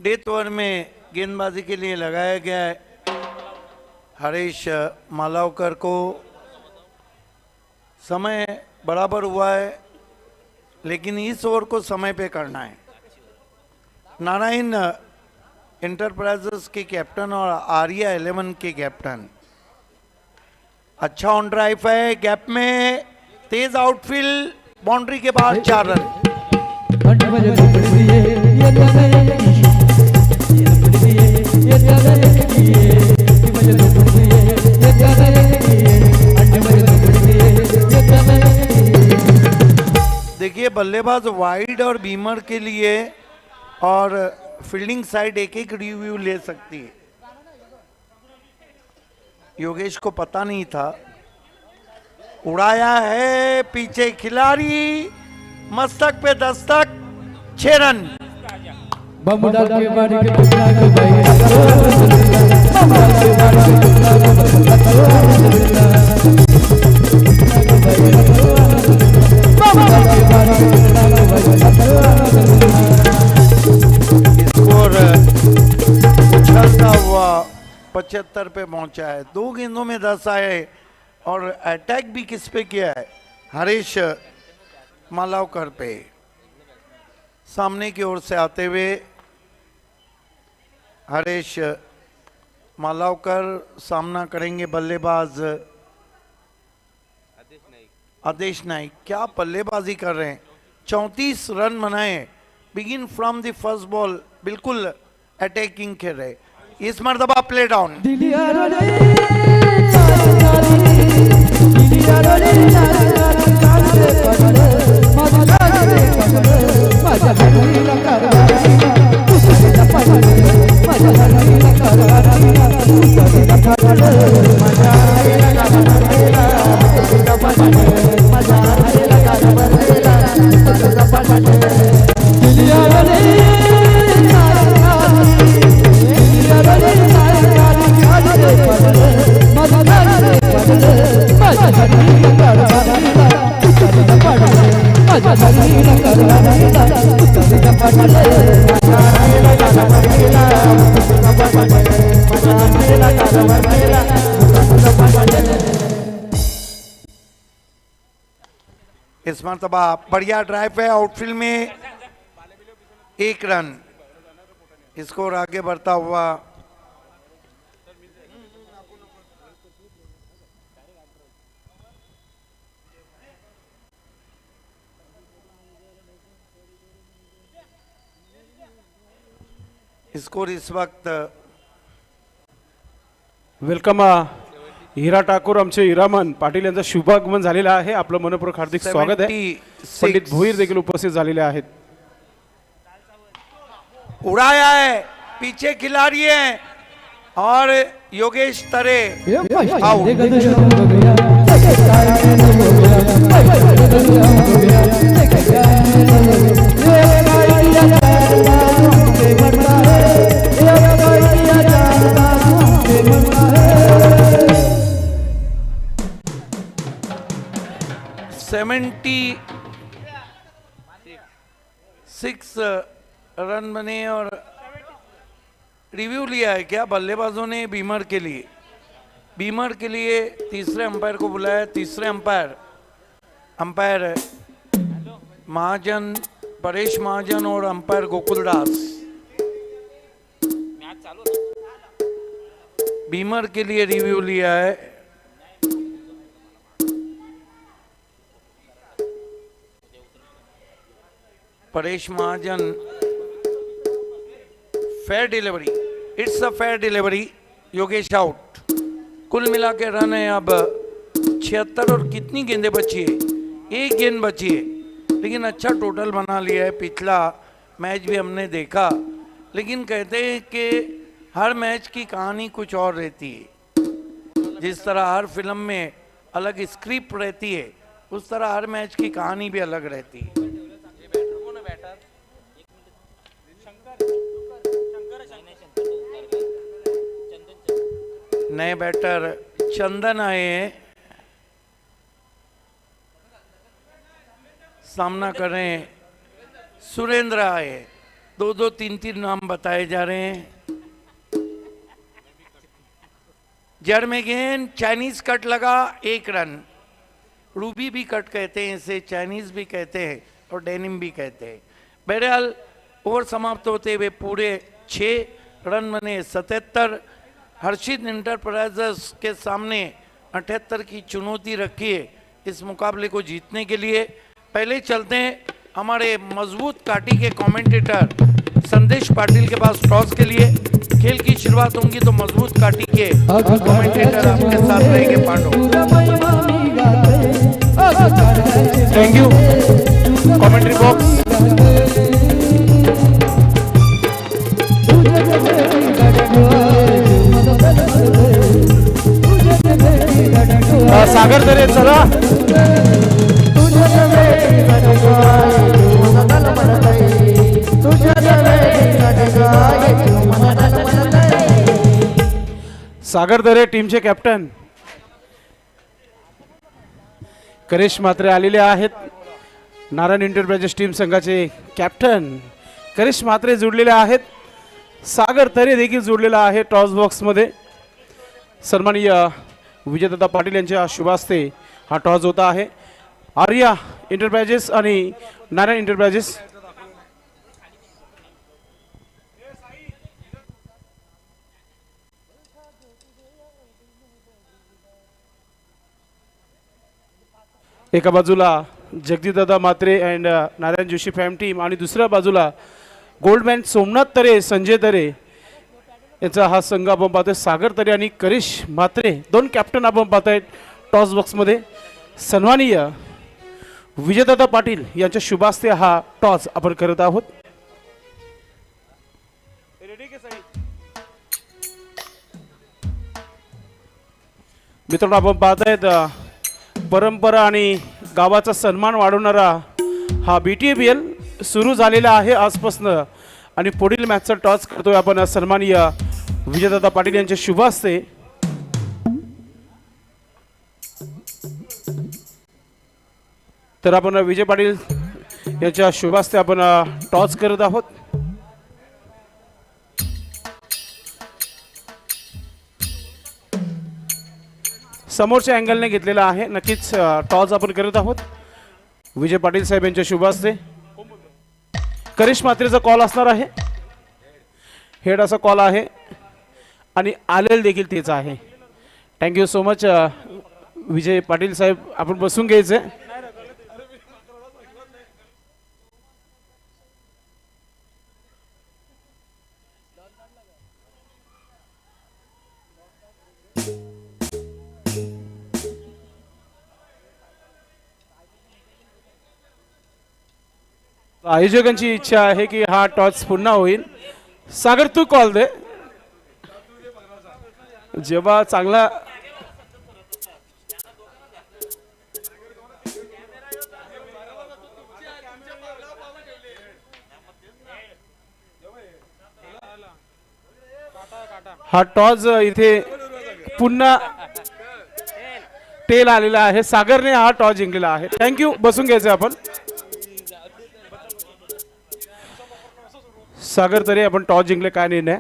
8 ओवर में गेंदबाजी के लिए लगाया गया है हरीश मालावकर को। समय बराबर हुआ है, लेकिन इस ओवर को समय पे करना है। नारायण इंटरप्राइजेस के कैप्टन और आर्या 11 के कैप्टन। अच्छा ऑन ड्राइव है, गैप में तेज आउटफील्ड, बाउंड्री के बाद 4 रन। देखिए बल्लेबाज वाइड और बीमर के लिए और फील्डिंग साइड एक रिव्यू ले सकती है। योगेश को पता नहीं था, उड़ाया है पीछे खिलाड़ी, मस्तक पे दस्तक, 6 रन। स्कोर उछलता हुआ 75 पे पहुंचा है। 2 गेंदों में 10 आए और अटैक भी किस पे किया है? हरीश मालावकर पे। सामने की ओर से आते हुए हरीश मालावकर सामना करेंगे बल्लेबाज आदेश नाइक। क्या बल्लेबाजी कर रहे हैं, 34 रन बनाए, begin from the first ball, बिल्कुल अटैकिंग खेल रहे। इस मर्तबा प्ले डाउन। इस मर्तबा बढ़िया ड्राइव है, आउटफील्ड में 1 रन। स्कोर आगे बढ़ता हुआ स्कोर इस वक्त वेलकम हिरा ठाकूर, आमचे हिरामन पाटील यांचा शुभागमन झालेला आहे। आपलं मनपूर्वक हार्दिक स्वागत आहे। 76 पंडित भोईर देखील उपस्थित झालेले आहेत। उड़ाया है, पीछे खिलाड़ी है और योगेश तरे ये भाई आउट। देखा तो शुरू हो गया देखा क्या हो गया भाई देखा तो हो गया देखा क्या ये भाई दिया जाता के मरता है ये भाई दिया जाता के मरता है 76 रन बने और रिव्यू लिया है क्या बल्लेबाजों ने बीमर के लिए? बीमर के लिए तीसरे अंपायर को बुलाया। तीसरे अंपायर महाजन, परेश महाजन और अंपायर गोकुलदास। बीमर के लिए रिव्यू लिया है। Paresh Mahajan, fair delivery, it's a fair delivery. Yogesh out. कुल मिला के रन है अब 76 और कितनी गेंदें बची है? एक गेंद बची है, लेकिन अच्छा टोटल बना लिया है। पिछला मैच भी हमने देखा, लेकिन कहते हैं कि हर मैच की कहानी कुछ और रहती है। जिस तरह हर फिल्म में अलग स्क्रिप्ट रहती है, उस तरह हर मैच की कहानी भी अलग रहती है। नए बैटर चंदन आए हैं, सामना कर रहे हैं। सुरेंद्र आए, 2-2 3-3 नाम बताए जा रहे हैं। जड़ में गेंद, चाइनीज कट लगा, 1 रन। रूबी भी कट कहते हैं इसे, चाइनीज भी कहते हैं और डेनिम भी कहते हैं। बहरहाल ओवर समाप्त होते हुए पूरे 6 रन बने 77। हर्षित इंटरप्राइजेस के सामने 78 की चुनौती रखी है इस मुकाबले को जीतने के लिए। पहले चलते हैं हमारे मजबूत काटी के कमेंटेटर संदेश पाटिल के पास टॉस के लिए। खेल की शुरुआत होंगी तो मजबूत काटी के कमेंटेटर आपके साथ रहेंगे। Pandav, thank you. Commentary box Sagar Dare चला। सागर दरे टीमचे कॅप्टन करेश म्हात्रे आलेले आहेत। नारायण एंटरप्राइजेस टीम संघाचे कॅप्टन करेश म्हात्रे जोडलेले आहेत। सागर तरे देखील जोडलेला आहे टॉस बॉक्समध्ये। सन्माननीय विजयदादा पाटील यांच्या शुभ हस्ते हा टॉस होता आहे। आर्या एंटरप्राइजेस आणि नारायण एंटरप्राइजेस एका बाजूला Jagdishdada Mhatre and Narayan Joshi fam team आणि दुसऱ्या बाजूला गोल्डमॅन सोमनाथ तरे, संजय तरे यांचा हा संघ आपण पाहतोय। सागर तरे आणि करिश म्हात्रे 2 कॅप्टन आपण पाहतायत टॉस बॉक्समध्ये। सन्माननीय विजयदादा पाटील यांच्या शुभ हस्ते हा टॉस आपण करत आहोत। मित्रांनो, आपण पाहतायत परंपरा आणि गावाचा सन्मान वाढवणारा हा BTPL सुरू झालेला आहे आजपासून आणि पुढील मॅचचा टॉस करतोय आपण सन्माननीय विजयदादा पाटील यांच्या शुभ हस्ते। तर आपण विजय पाटील यांच्या शुभ हस्ते आपण टॉस करत आहोत। समोरच्या अँगलने घेतलेला आहे। नक्कीच टॉस आपण करत आहोत विजय पाटील साहेब यांच्या शुभ हस्ते। करिश म्हात्रेचा कॉल असणार आहे, हेड असा कॉल आहे आणि आलेल देखील तेच आहे। Thank you so much Vijay Patil साहेब, आपण बसून घ्यायचे। आयोजकांची इच्छा आहे की हा टॉस पुन्हा होईल। सागर तू कॉल दे। जेव्हा चांगला हा टॉस इथे पुन्हा टेल आलेला आहे. सागरने हा टॉस जिंकलेला आहे. थँक्यू. बसून घ्यायचं आपण. सागर तरी आपण टॉस जिंकले, काय निर्णय?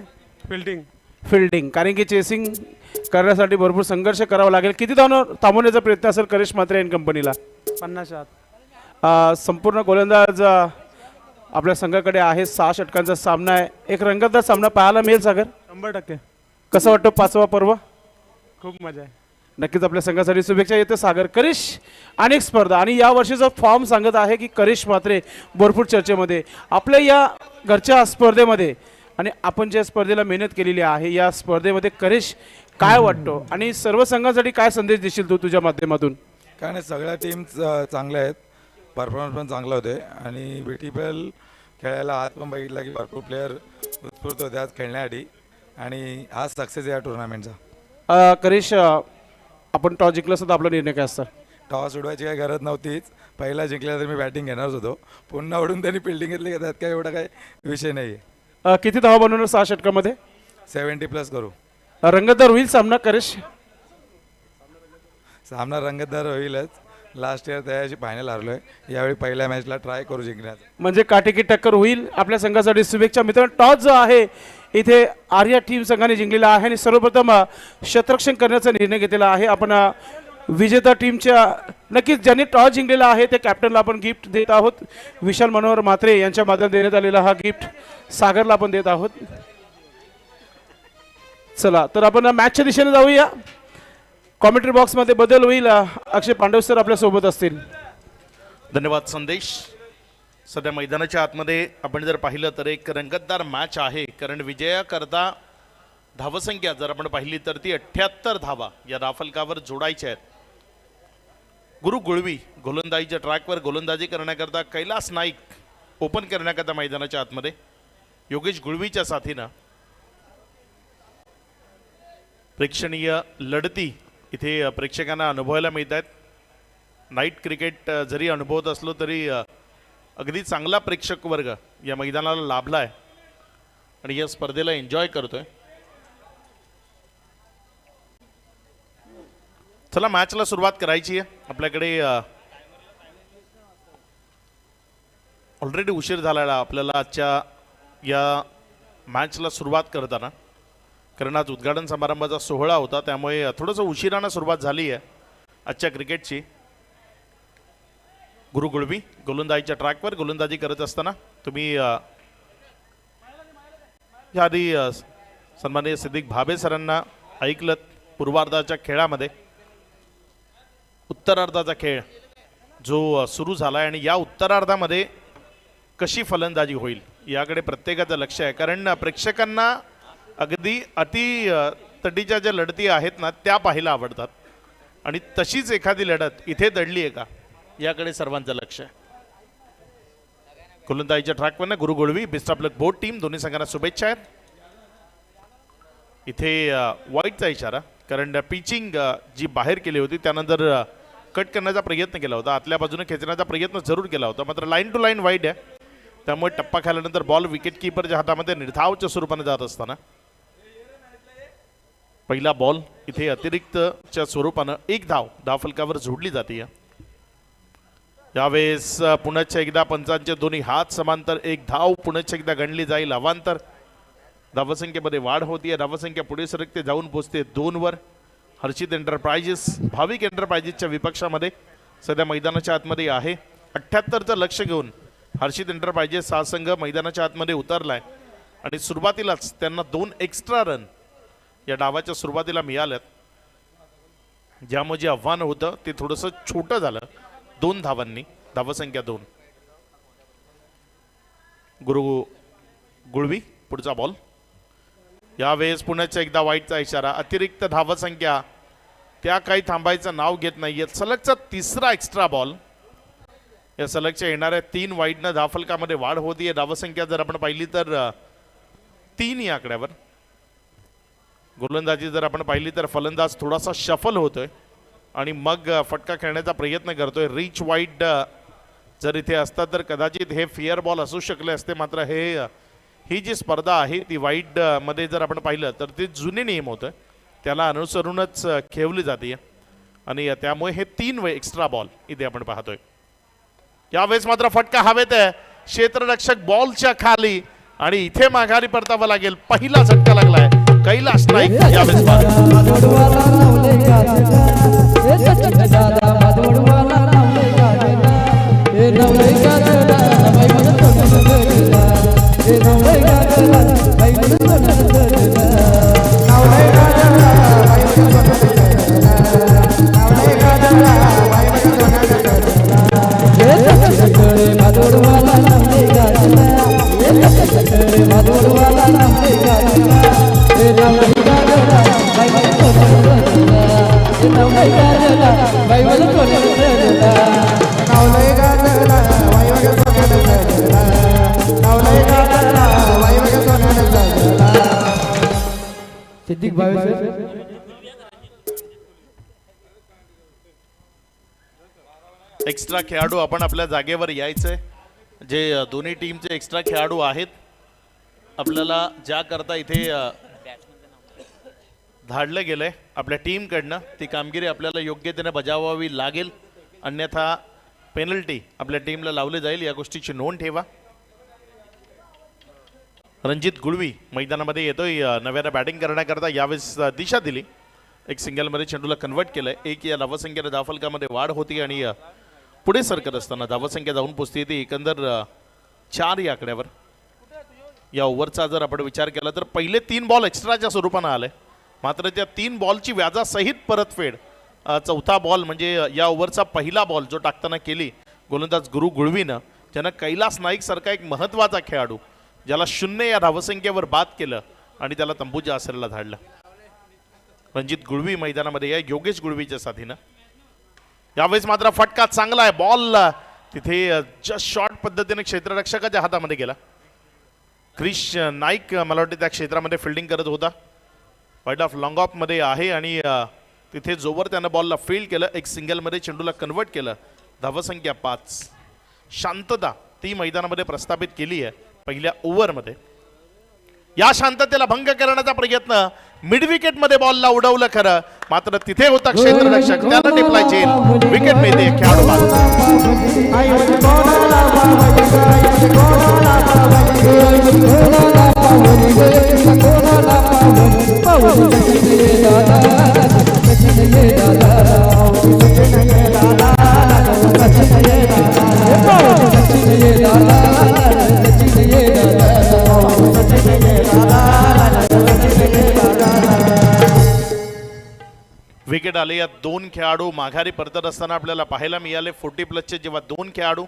फिल्डिंग. कारण की चेसिंग करण्यासाठी भरपूर संघर्ष करावा लागेल. किती धावनं थांबवण्याचा प्रयत्न असेल करिश म्हात्रे एंड कंपनीला? 50 आत. संपूर्ण गोलंदाज आपल्या संघाकडे आहे. 6 षटकांचा सामना आहे. एक रंगतदार सामना पाहायला मिळेल. सागर 100% कसं वाटतं 5वा पर्व? खूप मजा आहे. नक्कीच आपल्या संघासाठी शुभेच्छा. येते सागर. करिश अनेक स्पर्धा आणि या वर्षीचा फॉर्म सांगत आहे की करिश म्हात्रे भरपूर चर्चेमध्ये आपल्या या घरच्या स्पर्धेमध्ये आणि आपण ज्या स्पर्धेला मेहनत केलेली आहे या स्पर्धेमध्ये करिश काय वाटतो आणि सर्व संघांसाठी काय संदेश देशील तू तुझ्या माध्यमातून? काय नाही, सगळ्या टीम्स चांगल्या आहेत. परफॉर्मन्स पण चांगला होते आणि BTPL खेळायला आज पण बघितला की भरपूर प्लेयर उत्स्फूर्त होते आज खेळण्यासाठी आणि आज सक्सेस आहे या टुर्नामेंटचा. करिश आपण टॉस जिंकलं असतं तर आपला निर्णय काय असता? टॉस उडवायची काही गरज नव्हतीच. पहिला जिंकला तर मी बॅटिंग घेणारच होतो. पुन्हा उडून त्यांनी फिल्डिंग घेतली का त्यात काय एवढा काही विषय नाही आहे. किती धावा बनवणार 6 षटकामध्ये? 70+ करू. रंगतदार होईल सामना करिश? सामना रंगतदार होईलच. लास्ट इयर त्याची फायनल हारलो आहे. यावेळी पहिल्या मॅचला ट्राय करू जिंकण्याचं. म्हणजे काटेकी टक्कर होईल. आपल्या संघासाठी शुभेच्छा. मित्रांनो टॉस जो आहे इथे आर्या टीम संघाने जिंकलेला आहे आणि सर्वप्रथम क्षेत्ररक्षण करण्याचा निर्णय घेतलेला आहे. आपण विजेता टीमच्या नक्कीच ज्यांनी टॉस जिंकलेला आहे ते कॅप्टनला आपण गिफ्ट देत आहोत. विशाल मनोहर म्हात्रे यांच्या माध्यमातून देण्यात आलेला हा गिफ्ट सागरला आपण देत आहोत. चला तर आपण मॅचच्या दिशेने जाऊया. कॉमेंट्री बॉक्समध्ये बदल होईल. अक्षय पांडव सर आपल्या सोबत असतील. धन्यवाद संदेश. सध्या मैदानाच्या आतमध्ये आपण जर पाहिलं तर एक रंगतदार मॅच आहे, कारण विजयाकरता धावसंख्या जर आपण पाहिली तर ती 78 धावा या धावफलकावर जोडायच्या आहेत. गुरु गुळवी गोलंदाजीच्या ट्रॅकवर गोलंदाजी करण्याकरता, कैलास नाईक ओपन करण्याकरता मैदानाच्या आतमध्ये, योगेश गुळवीच्या साथीनं प्रेक्षणीय लढती इथे प्रेक्षकांना अनुभवायला मिळत आहेत. नाईट क्रिकेट जरी अनुभवत असलो तरी अगदी चांगला प्रेक्षक वर्ग या मैदानाला लाभला आहे आणि या स्पर्धेला एन्जॉय करतोय. चला मॅचला सुरुवात करायची आहे. आपल्याकडे ऑलरेडी उशीर झालेला आपल्याला आजच्या या मॅचला सुरुवात करताना, कारण आज उद्घाटन समारंभाचा सोहळा होता त्यामुळे थोडंसं उशिरानं सुरुवात झाली आहे आजच्या क्रिकेटची. गुरु गुळवी गोलंदाजीच्या ट्रॅकवर गोलंदाजी करत असताना तुम्ही याआधी सन्माननीय सिद्दीक भाबे सरांना ऐकलं. पूर्वार्धाच्या खेळामध्ये उत्तरार्धाचा खेळ जो सुरू झाला आहे आणि या उत्तरार्धामध्ये कशी फलंदाजी होईल याकडे प्रत्येकाचं लक्ष आहे, कारण प्रेक्षकांना अगदी तटीच्या ज्या लढती आहेत ना त्या पाहायला आवडतात आणि तशीच एखादी लढत इथे दडली आहे का याकडे सर्वांचं लक्ष आहे. गोलंदाजीच्या ट्रॅकवर Guru Gulvi, best of luck both team. दोन्ही संघांना शुभेच्छा आहेत. इथे वाईटचा इशारा, कारण पिचिंग जी बाहेर केली होती त्यानंतर कट करण्याचा प्रयत्न केला होता, आतल्या बाजूने खेचण्याचा प्रयत्न जरूर केला होता, मात्र लाईन टू लाईन वाईट आहे. त्यामुळे टप्पा खेळल्यानंतर बॉल विकेट किपरच्या हातामध्ये निर्धावच्या स्वरूपाने जात असताना पहिला बॉल इथे अतिरिक्तच्या स्वरूपानं एक धाव फलकावर जोडली जाते. यावेळेस पुन्हा एकदा पंचांचे दोन्ही हात समांतर, एक धाव पुन्हा एकदा गणली जाईल. अवांतर धावसंख्येमध्ये वाढ होतीये. धावसंख्या पुढे सरकते, जाऊन पोहोचते 2 वर. हर्षित एंटरप्राइजेस भाविक एंटरप्राइजेसच्या विपक्षामध्ये सध्या मैदानाच्या आतमध्ये आहे. 78चं लक्ष घेऊन हर्षित एंटरप्राइजेस हा संघ मैदानाच्या आतमध्ये उतरलाय आणि सुरुवातीलाच त्यांना 2 एक्स्ट्रा रन या डावाच्या सुरुवातीला मिळाल्यात, ज्यामुळे जे आव्हान होतं ते थोडंसं छोटं झालं. 2 धावांनी, धावसंख्या 2. गुरु गुळवी पुढचा बॉल. यावेळेस पुण्याच्या एकदा वाईटचा इशारा. अतिरिक्त धावसंख्या त्या काही थांबायचं नाव घेत नाहीये. सलगचा 3रा एक्स्ट्रा बॉल. या सलगच्या येणाऱ्या 3 वाईटनं धावफलकामध्ये वाढ होतीये. धावसंख्या जर आपण पाहिली तर 3 या आकड्यावर. गोलंदाजी जर आपण पाहिली तर फलंदाज थोडासा शफल होतोय आणि मग फटका खेळण्याचा प्रयत्न करतोय. रीच वाईड जर इथे असतात तर कदाचित हे फेअर बॉल असू शकले असते, मात्र ही जी स्पर्धा आहे ती वाईड मध्ये जर आपण पाहिलं तर ते जुने नियम होतं, त्याला अनुसरूनच खेळवली जाते आणि त्यामुळे हे 3 एक्स्ट्रा बॉल इथे आपण पाहतोय. यावेळेस मात्र फटका हवेत आहे, क्षेत्ररक्षक बॉलच्या खाली आणि इथे माघारी परतावा लागेल. पहिला झटका लागलाय, कैलास नाईक यावेळेस बाद. माधवडवाला नावले गाजला हे सचिन दादा माधवडवाला नावले गाजला हे नावले गाजला बाई मला सोनं गजला हे नावले गाजला बाई मला सोनं गजला नावले गाजला बाई मला सोनं गजला नावले गाजला बाई मला सोनं गजला हे सचिन माधवडवाला नावले गाजला हे सचिन माधवडवाला नावले गाजला हे नावले गाजला बाई मला सोनं गजला हे नावले गाजला बाई मला सोनं गजला नावले गाजला बाई मला सोनं गजला नावले गाजला बाई मला सोनं गजला सिद्दीक भाई सर एक्स्ट्रा खेळाडू आपण आपल्या जागेवर यायचंय. जे दोन्ही टीमचे एक्स्ट्रा खेळाडू आहेत आपल्याला ज्या करता इथे धाडलं गेलंय आपल्या टीमकडनं, ती कामगिरी आपल्याला योग्यतेने बजावावी लागेल, अन्यथा पेनल्टी आपल्या टीमला लावली जाईल. या गोष्टीची नोंद ठेवा. रणजित गुळवी मैदानामध्ये येतोय नव्यानं बॅटिंग करण्याकरता. यावेळेस दिशा दिली, एक सिंगलमध्ये चेंडूला कन्वर्ट केलंय. एक या धावसंख्येने धावफलकामध्ये वाढ होती आणि पुढे सरकत असताना धावसंख्या जाऊन पोचते ती एकंदर 4 या आकड्यावर. या ओव्हरचा जर आपण विचार केला तर पहिले 3 बॉल एक्स्ट्राच्या स्वरूपानं आले, मात्र त्या 3 बॉलची व्याजासहित परतफेड चौथा बॉल म्हणजे या ओव्हरचा पहिला बॉल जो टाकताना केली गोलंदाज गुरु गुळवीनं, ज्यानं कैलास नाईक सारखा एक महत्त्वाचा खेळाडू ज्याला 0 या धावसंख्येवर बाद केलं आणि त्याला तंबूच्या आसऱ्याला धाडलं. रणजित गुळवी मैदानामध्ये या योगेश गुळवीच्या साथीनं. यावेळेस मात्र फटका चांगला आहे, बॉल तिथे जस्ट शॉर्ट पद्धतीने क्षेत्ररक्षकाच्या हातामध्ये गेला. क्रिश नाईक मला वाटतं त्या क्षेत्रामध्ये फिल्डिंग करत होता, वाईड ऑफ लॉंग ऑफ मध्ये आहे आणि तिथे जोवर त्यानं बॉलला फील्ड केलं, एक सिंगलमध्ये चेंडूला कन्वर्ट केलं. धावसंख्या 5. शांतता ती मैदानामध्ये प्रस्थापित केली आहे पहिल्या ओव्हरमध्ये. या शांततेला भंग करण्याचा प्रयत्न, मिड विकेट मध्ये बॉलला उडवलं खरं, मात्र तिथे होता क्षेत्ररक्षक, त्याला टिपलाय चेन, विकेट मिळते खेळाडू बाद. विकेट आले. या 2 खेळाडू माघारी परतत असताना आपल्याला पाहायला मिळाले. 40+ जेव्हा 2 खेळाडू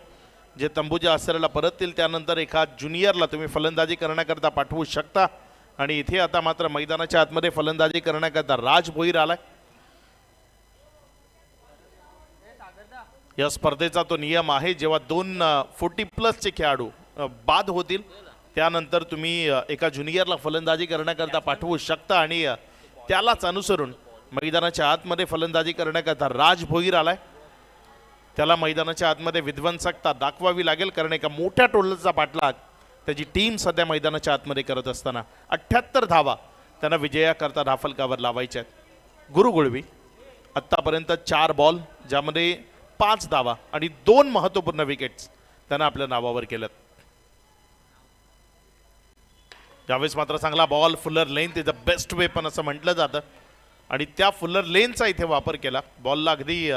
जे तंबूच्या आसऱ्याला परततील, त्यानंतर एका ज्युनियरला तुम्ही फलंदाजी करण्याकरता पाठवू शकता. आणि इथे आता मात्र मैदानाच्या आतमध्ये फलंदाजी करण्याकरता राज भोईर आलाय. या स्पर्धेचा तो नियम आहे, जेव्हा 2 40+ खेळाडू बाद होतील त्यानंतर तुम्ही एका ज्युनियरला फलंदाजी करण्याकरता पाठवू शकता. आणि त्यालाच अनुसरून मैदानाच्या आतमध्ये फलंदाजी करण्याकरता राज भोईर आलाय. त्याला मैदानाच्या आतमध्ये विध्वंसकता दाखवावी लागेल, कारण एका मोठ्या टोलचा पाठलाग त्याची टीम सध्या मैदानाच्या आतमध्ये करत असताना 78 धावा त्यांना विजयाकरता धावफलकावर लावायच्या आहेत. गुरु गुळवी आत्तापर्यंत 4 बॉल ज्यामध्ये 5 धावा आणि 2 महत्त्वपूर्ण विकेट्स त्यांना आपल्या नावावर केल्यात. यावेळेस मात्र चांगला ball, Fuller lane is the best weapon असं म्हटलं जातं आणि त्या फुलर लेनचा इथे वापर केला. बॉलला अगदी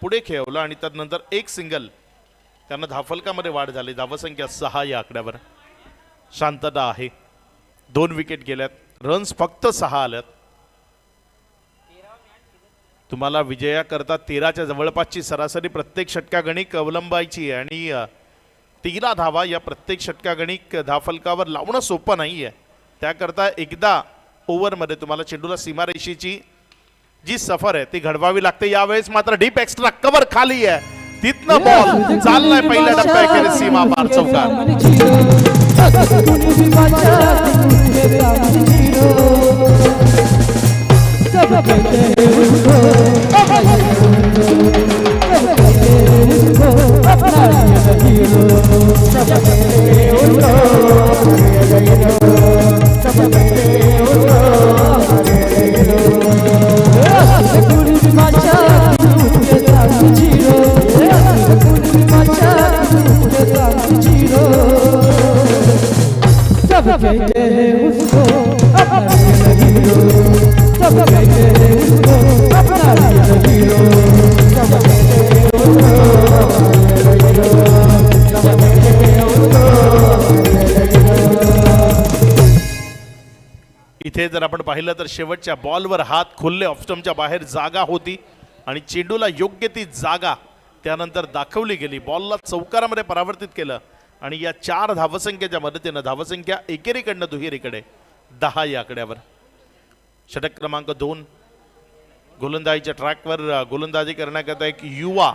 पुढे खेळवलं आणि त्यानंतर एक सिंगल त्यांना धावफलकामध्ये वाढ झाली. धावसंख्या 6 या आकड्यावर. शांतता आहे. 2 विकेट गेल्यात, रन्स फक्त 6 आल्यात. तुम्हाला विजयाकरता 13च्या जवळपासची सरासरी प्रत्येक षटकागणिक अवलंबायची आहे आणि 13 धावा या प्रत्येक षटकागणिक धावफलकावर लावणं सोपं नाही आहे. त्याकरता एकदा ओव्हरमध्ये तुम्हाला चेंडूला सीमारेषेची जी सफर आहे ती घडवावी लागते. यावेळेस मात्र डीप एक्स्ट्रा कव्हर खाली आहे, तिथनं बॉल चाललाय पहिल्या टप्प्याखेरीज सीमा पार चौकार. सब कहते हैं उसको अपना हीरो सब कहते हैं उसको सब कहते हैं उसको कुड़ी माचा के साथ जीरो कुड़ी माचा के साथ जीरो सब कहते हैं उसको अपना हीरो सब कहते हैं उसको अपना हीरो सब कहते हैं उसको सब कहते हैं उसको इथे जर आपण पाहिलं तर शेवटच्या बॉलवर हात खुल्ले ऑफस्टम्पच्या बाहेर जागा होती आणि चेंडूला योग्य ती जागा त्यानंतर दाखवली गेली. बॉलला चौकारामध्ये परावर्तित केलं आणि या 4 धावसंख्येच्या मदतीनं धावसंख्या एकेरीकडनं दुहेरीकडे 10 या आकड्यावर. षटक क्रमांक 2 गोलंदाजीच्या ट्रॅकवर गोलंदाजी करण्याकरता एक युवा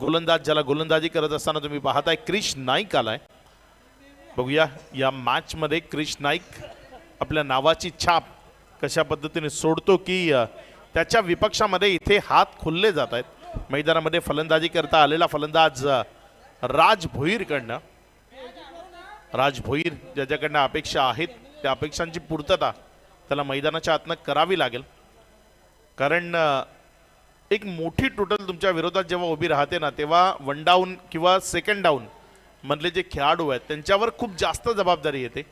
गोलंदाज ज्याला गोलंदाजी करत असताना तुम्ही पाहताय क्रिश नाईक आलाय. बघूया या मॅच मध्ये क्रिश नाईक आपल्या नावाची छाप कशा पद्धतीने सोडतो की त्याच्या विपक्षामध्ये इथे हात खुल्ले जात आहेत. मैदानामध्ये फलंदाजी करता आलेला फलंदाज राज भोईरकडनं राज भोईर ज्याच्याकडनं अपेक्षा आहेत त्या अपेक्षांची पूर्तता त्याला मैदानाच्या आतनं करावी लागेल. कारण एक मोठी टोटल तुमच्या विरोधात जेव्हा उभी राहते ना तेव्हा 1 डाऊन किंवा 2nd डाऊन मधले जे खेळाडू आहेत त्यांच्यावर खूप जास्त जबाबदारी येते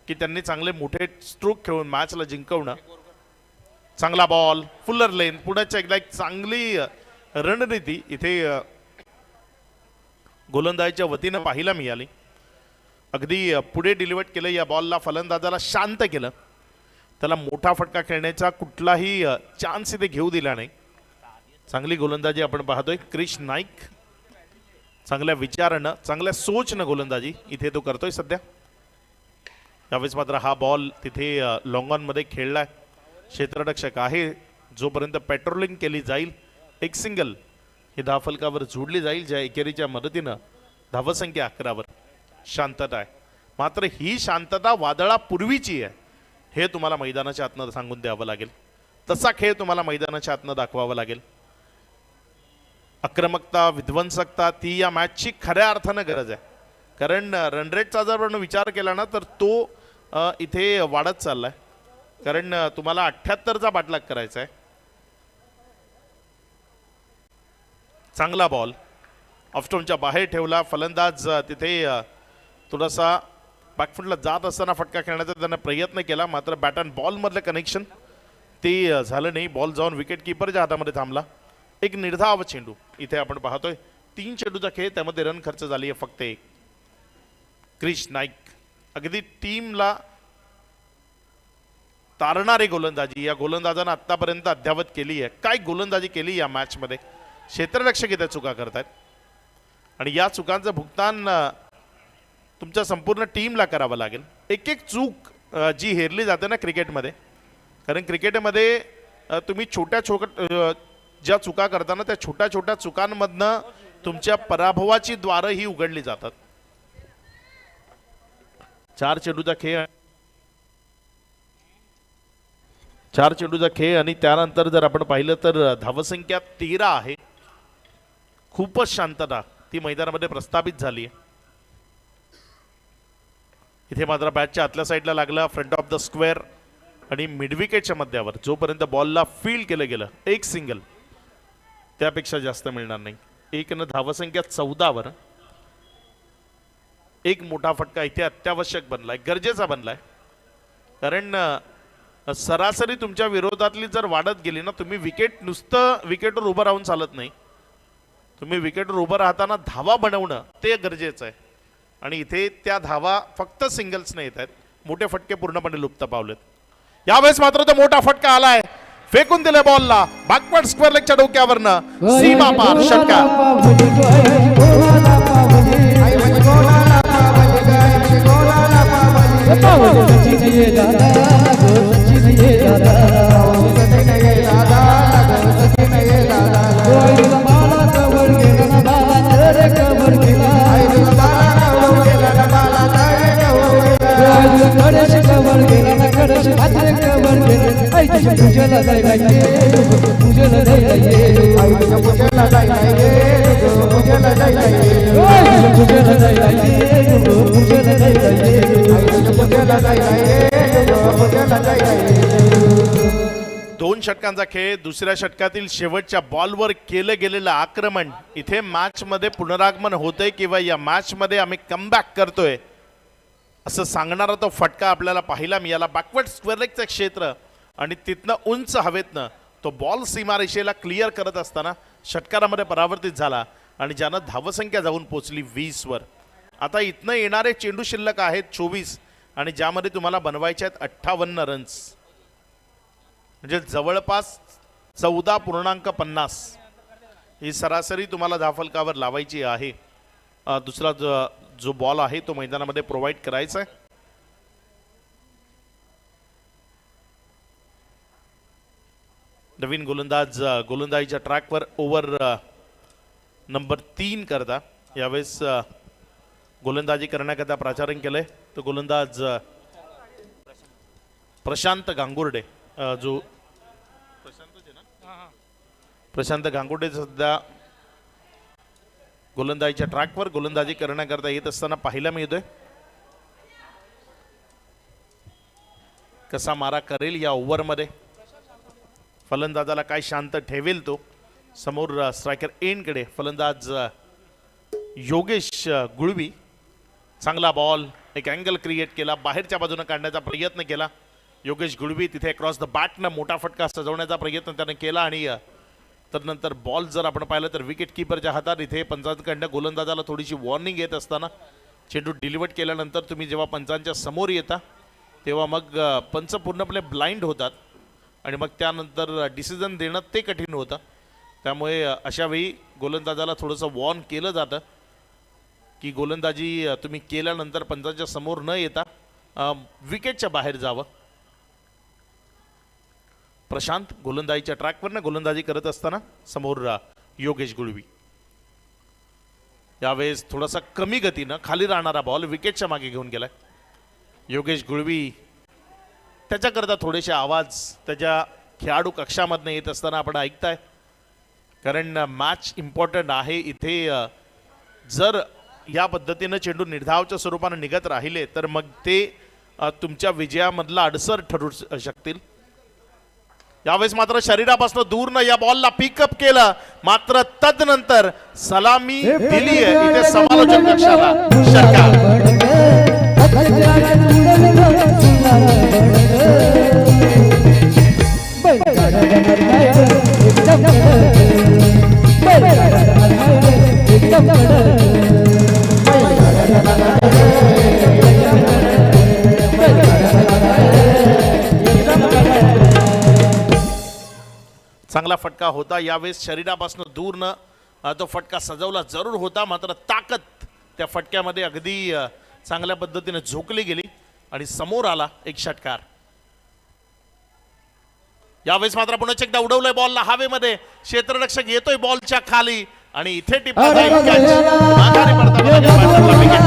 की त्यांनी चांगले मोठे स्ट्रोक खेळून मॅचला जिंकवणं. चांगला बॉल फुल्लर लेन पुण्याच्या एकदा एक चांगली रणनीती इथे गोलंदाजीच्या वतीनं पाहायला मिळाली. अगदी पुढे डिलिव्हर केलं या बॉलला फलंदाजाला शांत केलं. त्याला मोठा फटका खेळण्याचा कुठलाही चान्स इथे घेऊ दिला नाही. चांगली गोलंदाजी आपण पाहतोय क्रिश नाईक चांगल्या विचारानं चांगल्या सोचनं गोलंदाजी इथे तो करतोय सध्या. यावेळेस मात्र हा बॉल तिथे लॉंग ऑन मध्ये खेळलाय. क्षेत्ररक्षक आहे जोपर्यंत पेट्रोलिंग केली जाईल एक सिंगल ही धावफलकावर जोडली जाईल ज्या एकेरीच्या मदतीनं धावसंख्या 11वर शांतता आहे. मात्र ही शांतता वादळापूर्वीची आहे हे तुम्हाला मैदानाच्या आतनं सांगून द्यावं लागेल. तसा खेळ तुम्हाला मैदानाच्या आतनं दाखवावा लागेल. आक्रमकता विध्वंसकता ती या मॅचची खऱ्या अर्थानं गरज आहे. कारण रन रेटचा जर आपण विचार केला ना तर तो इथे वाढत चाललाय. कारण तुम्हाला 78चा पाठलाग करायचा आहे. चांगला बॉल ऑफस्टोनच्या बाहेर ठेवला. फलंदाज तिथे थोडासा बॅकफुटला जात असताना फटका खेळण्याचा त्याने प्रयत्न केला मात्र बॅट अँड बॉल मधलं कनेक्शन ते झालं नाही. बॉल जाऊन विकेट किपरच्या हातामध्ये थांबला. एक निर्धाव चेंडू इथे आपण पाहतोय. 3 चेंडूचा खेळ त्यामध्ये रन खर्च झाली आहे फक्त 1. क्रिश नाईक अगदी टीमला तारणारी गोलंदाजी या गोलंदाजानं आतापर्यंत अद्यावत केली आहे. काय गोलंदाजी केली या मॅच मध्ये. क्षेत्ररक्षक इथे चुका करतायत आणि या चुकांचं भुगतान तुमच्या संपूर्ण टीमला करावं लागेल. एक एक चूक जी हेरली जाते ना क्रिकेटमध्ये. कारण क्रिकेटमध्ये तुम्ही छोट्या ज्या चुका करताना त्या छोट्या छोट्या चुकांमधनं तुमच्या पराभवाची द्वारं ही उघडली जातात. 4 चेंडूचा खेळ आणि त्यानंतर जर आपण पाहिलं तर धावसंख्या 13 आहे. खूपच शांतता ती मैदानामध्ये प्रस्थापित झाली आहे. इथे मात्र बॅटच्या आतल्या साईडला लागला फ्रंट ऑफ द स्क्वेअर आणि मिडविकेटच्या मध्यावर जोपर्यंत बॉलला फील्ड केलं गेलं एक सिंगल त्यापेक्षा जास्त मिळणार नाही. 1 धावसंख्या 14वर एक मोठा फटका इथे अत्यावश्यक बनलाय गरजेचा बनलाय. कारण सरासरी तुमच्या विरोधातली जर वाढत गेली ना तुम्ही नुसतं विकेटवर उभं राहून चालत नाही. तुम्ही विकेटवर उभं राहताना धावा बनवणं ते गरजेचं आहे. आणि इथे त्या धावा फक्त सिंगल्स नाही येत आहेत. मोठे फटके पूर्णपणे लुप्त पावलेत. यावेळेस मात्र तो मोठा फटका आलाय. फेकून दिले बॉलला बॅकवर्ड स्क्वेअर लेगच्या डोक्यावरनं सीमा पार षटकार. पूजेला जायला दोन षटकांचा खेळ, दुसऱ्या षटकातील शेवटच्या बॉलवर केलं गेलेलं आक्रमण इथे मॅच मध्ये पुनरागमन होतंय किंवा या मॅच मध्ये आम्ही कमबॅक करतोय असं सांगणारा तो फटका आपल्याला पाहायला मिळाला. बॅकवर्ड स्क्वेअर लेगचं क्षेत्र आणि तिथनं उंच हवेतनं तो बॉल सीमारेषेला क्लिअर करत असताना षटकारामध्ये परावर्तित झाला आणि ज्यानं धावसंख्या जाऊन पोचली 20 वर. आता इथनं येणारे चेंडू शिल्लक आहेत 24 आणि ज्यामध्ये तुम्हाला बनवायचे आहेत 58 रन्स, म्हणजे जवळपास 14.50 ही सरासरी तुम्हाला धावफलकावर लावायची आहे. दुसरा जो बॉल आहे तो मैदानामध्ये प्रोव्हाइड करायचा आहे. नवीन गोलंदाज गोलंदाजीच्या ट्रॅकवर ओव्हर नंबर 3 करता यावेळेस गोलंदाजी करण्याकरता प्राचारण केलंय तो गोलंदाज प्रशांत गांगुर्डे. जो प्रशांत गांगुर्डे सध्या गोलंदाजीच्या ट्रॅकवर गोलंदाजी करण्याकरता येत असताना पाहायला मिळतोय. कसा मारा करेल या ओव्हरमध्ये, फलंदाजाला काय शांत ठेवेल तो. समोर स्ट्रायकर एंडकडे फलंदाज योगेश गुळवी. चांगला बॉल, एक अँगल क्रिएट केला, बाहेरच्या बाजूने काढण्याचा प्रयत्न केला योगेश गुळवी. तिथे क्रॉस द बॅटनं मोठा फटका सजवण्याचा प्रयत्न त्याने केला आणि तर नंतर बॉल जर आपण पाहिलं तर विकेट किपरच्या हातात. इथे पंचांकडनं गोलंदाजाला थोडीशी वॉर्निंग येत असताना चेंडू डिलिव्हर केल्यानंतर तुम्ही जेव्हा पंचांच्या समोर येता तेव्हा मग पंच पूर्णपणे ब्लाइंड होतात आणि मग त्यानंतर डिसिजन देणं ते कठीण होतं. त्यामुळे अशा वेळी गोलंदाजाला थोडंसं वॉर्न केलं जातं की गोलंदाजी तुम्ही केल्यानंतर पंचांच्या समोर न येता विकेटच्या बाहेर जावं. प्रशांत गोलंदाजीच्या ट्रॅकवरनं गोलंदाजी करत असताना समोर योगेश गुळवी. यावेळेस थोडासा कमी गतीनं खाली राहणारा बॉल विकेटच्या मागे घेऊन गेलाय योगेश गुळवी. त्याच्याकरता थोडेसे आवाज त्याच्या खेळाडू कक्षामधनं येत असताना आपण ऐकताय, कारण मॅच इम्पॉर्टंट आहे. इथे जर या पद्धतीनं चेंडू निर्धावाच्या स्वरूपानं निघत राहिले तर मग ते तुमच्या विजयामधला अडसर ठरू शकतील. यावेळेस मात्र शरीरापासून दूरनं या बॉलला पिकअप केलं, मात्र तदनंतर सलामी दिली आहे इथे समालोचन कक्षाला. चांगला फटका होता. यावेळेस शरीरापासून दूरनं तो फटका सजवला जरूर होता, मात्र ताकद त्या फटक्यामध्ये अगदी चांगल्या पद्धतीने झोकली गेली आणि समोर आला एक षटकार. यावेळेस मात्र पुन्हा एकदा उडवलंय बॉलला हवेमध्ये, क्षेत्ररक्षक येतोय बॉलच्या खाली आणि इथे टिपला जाईल कॅच. माघारी पडताना विकेट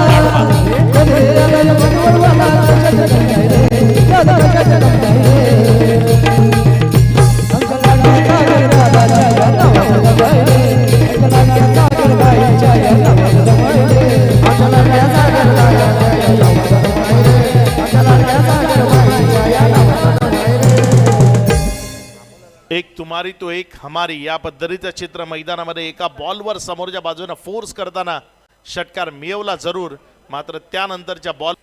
एक तुम्हारी तो एक हमारी या पद्धतीचं चित्र मैदानामध्ये एका बॉलवर समोरच्या बाजूने फोर्स करताना षटकार मिळवला जरूर, मात्र त्यानंतरच्या बॉल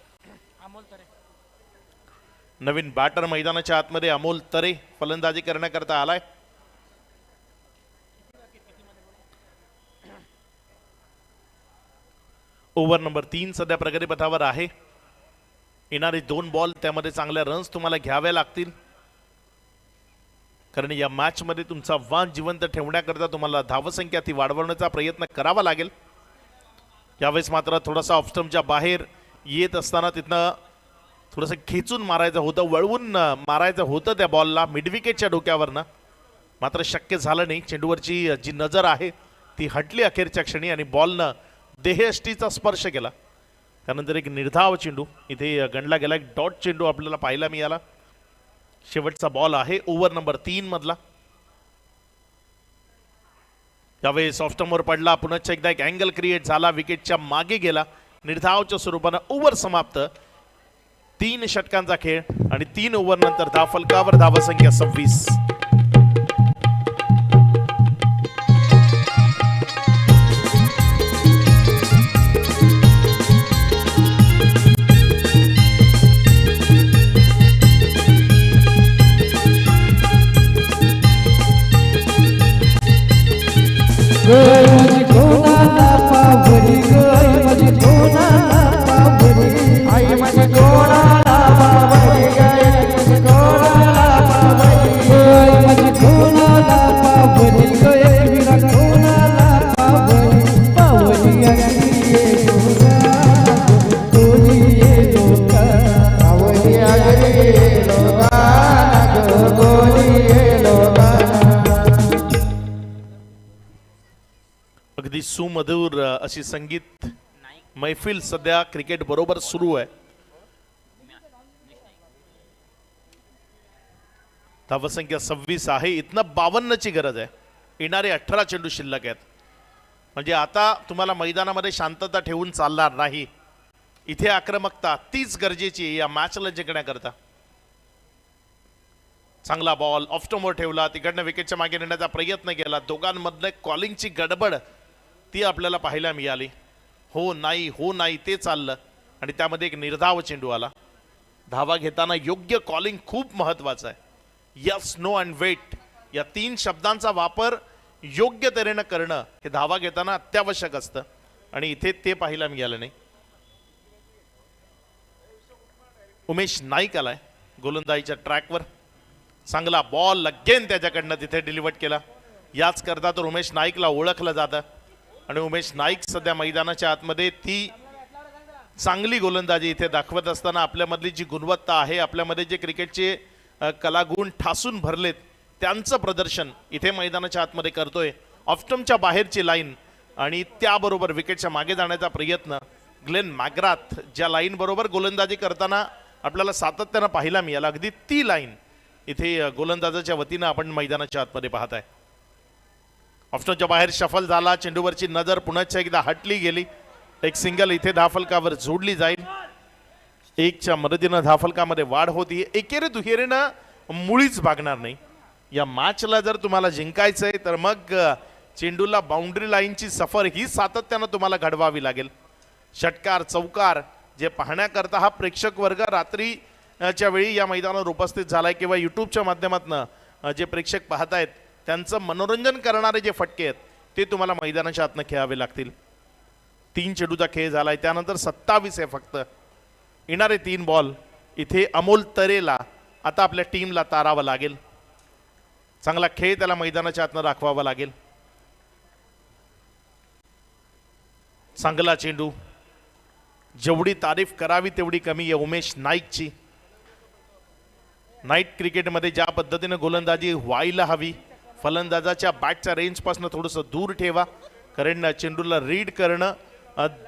नवीन बॅटर मैदानाच्या आतमध्ये अमोल तरे फलंदाजी करण्याकरता आलाय. ओव्हर नंबर 3 सध्या प्रगतीपथावर आहे. येणारे 2 बॉल त्यामध्ये चांगल्या रन्स तुम्हाला घ्याव्या लागतील, कारण या मॅच मध्ये तुमचा वान जिवंत ठेवण्याकरता तुम्हाला धावसंख्या ती वाढवण्याचा प्रयत्न करावा लागेल. यावेळेस मात्र थोडासा ऑफस्टम्पच्या बाहेर येत असताना तिथनं थोडंसं खेचून मारायचं होतं, वळवून मारायचं होतं त्या बॉलला मिडविकेटच्या डोक्यावरनं, मात्र शक्य झालं नाही. चेंडूवरची जी नजर आहे ती हटली अखेरच्या क्षणी आणि बॉलनं देहयष्टीचा स्पर्श केला. त्यानंतर एक निर्धाव चेंडू इथे गणला गेला, एक डॉट चेंडू आपल्याला पाहायला मिळाला. शेवटचा बॉल आहे ओव्हर नंबर 3 मधला. त्यावेळेस ऑफ्टमवर पडला, पुन्हा एकदा एक अँगल क्रिएट झाला, विकेटच्या मागे गेला, निर्धावच्या स्वरूपानं ओव्हर समाप्त. 3 षटकांचा खेळ आणि 3 ओव्हर नंतर धावफलकावर धावसंख्या 26. गय माझी कोणाला पावली, गय माझी कोणाला पावली, आई माझी कोणाला पावली, गय माझी कोणाला पावली, गय माझी कोणाला पावली, गय विरा कोणाला पावली, पावली आगरी कोणी येतो का, पावली आगरी लोकांना कोणी येतो का. अगदी सुमधुर अशी संगीत मैफिल सध्या क्रिकेट बरोबर सुरू आहे. धावसंख्या 26 आहे. इथनं 52ची गरज आहे. येणारे 18 चेंडू शिल्लक आहेत. म्हणजे आता तुम्हाला मैदानामध्ये शांतता ठेवून चालणार नाही. इथे आक्रमकता तीच गरजेची आहे या मॅचला जिंकण्याकरता. चांगला बॉल ऑफ्टमवर ठेवला, तिकडनं विकेटच्या मागे नेण्याचा प्रयत्न केला. दोघांमधलं कॉलिंगची गडबड ती आपल्याला पाहायला मिळाली. हो नाही ते चाललं आणि त्यामध्ये एक निर्धाव चेंडू आला. धावा घेताना योग्य कॉलिंग खूप महत्वाचं आहे. यस, नो अँड वेट या 3 शब्दांचा वापर योग्य तऱ्हेनं करणं हे धावा घेताना अत्यावश्यक असतं आणि इथे ते पाहायला मिळालं नाही. उमेश नाईक आलाय गोलंदाजीच्या ट्रॅकवर. चांगला बॉल अगेन त्याच्याकडनं तिथे डिलिव्हर केला. याच करता तर उमेश नाईकला ओळखलं जातं आणि उमेश नाईक सध्या मैदानाच्या आतमध्ये ती चांगली गोलंदाजी इथे दाखवत असताना आपल्यामधली जी गुणवत्ता आहे, आपल्यामध्ये जे क्रिकेटचे कलागुण ठासून भरलेत त्यांचं प्रदर्शन इथे मैदानाच्या आतमध्ये करतोय. ऑफ्टमच्या बाहेरची लाईन आणि त्याबरोबर विकेटच्या मागे जाण्याचा प्रयत्न. ग्लेन मॅग्राथ ज्या लाईन बरोबर गोलंदाजी करताना आपल्याला सातत्यानं पाहायला मिळालं, अगदी ती लाईन इथे गोलंदाजाच्या वतीनं आपण मैदानाच्या आतमध्ये पाहत आहे. ऑफ्टमच्या बाहेर शफल झाला, चेंडूवरची नजर पुन्हा एकदा हटली गेली. एक सिंगल इथे धावफलकावर जोडली जाईल. 1च्या मदतीनं धावफलकामध्ये वाढ होती. एकेरी दुहेरीनं मुळीच भागणार नाही. या मॅचला जर तुम्हाला जिंकायचंय तर मग चेंडूला बाउंड्री लाईनची सफर ही सातत्यानं तुम्हाला घडवावी लागेल. षटकार चौकार जे पाहण्याकरता हा प्रेक्षक वर्ग रात्रीच्या वेळी या मैदानावर उपस्थित झालाय किंवा युट्यूबच्या माध्यमातून जे प्रेक्षक पाहतायत त्यांचं मनोरंजन करणारे जे फटके आहेत ते तुम्हाला मैदानाच्या आतनं खेळावे लागतील. 3 चेंडूचा खेळ झालाय, त्यानंतर 27 आहे फक्त. येणारे 3 बॉल इथे अमोल तरेला आता आपल्या टीमला तारावं लागेल. चांगला खेळ त्याला मैदानाच्या आतनं दाखवावा लागेल. चांगला चेंडू, जेवढी तारीफ करावी तेवढी कमी आहे उमेश नाईकची. नाईट क्रिकेटमध्ये ज्या पद्धतीने गोलंदाजी व्हायला हवी, फलंदाजाच्या बॅटच्या रेंजपासून थोडंसं दूर ठेवा, कारण चेंडूला रीड करणं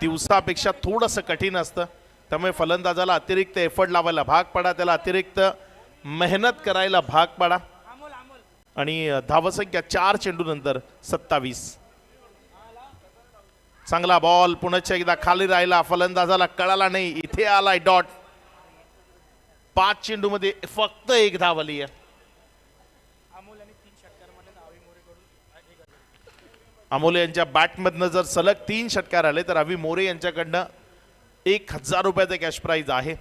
दिवसापेक्षा थोडंसं कठीण असतं. त्यामुळे फलंदाजाला अतिरिक्त एफर्ट लावायला भाग पडा, त्याला अतिरिक्त मेहनत करायला भाग पडा. आणि धावसंख्या 4 चेंडूनंतर 27. चांगला बॉल पुन्हा एकदा खाली राहिला, फलंदाजाला कळाला नाही, इथे आलाय डॉट. 5 चेंडूमध्ये फक्त 1 धाव आली आहे. अमोले यांच्या बॅटमधनं जर सलग 3 षटकार आले तर अवी मोरे यांच्याकडनं 1000 रुपयाचं कॅश प्राइज आहे,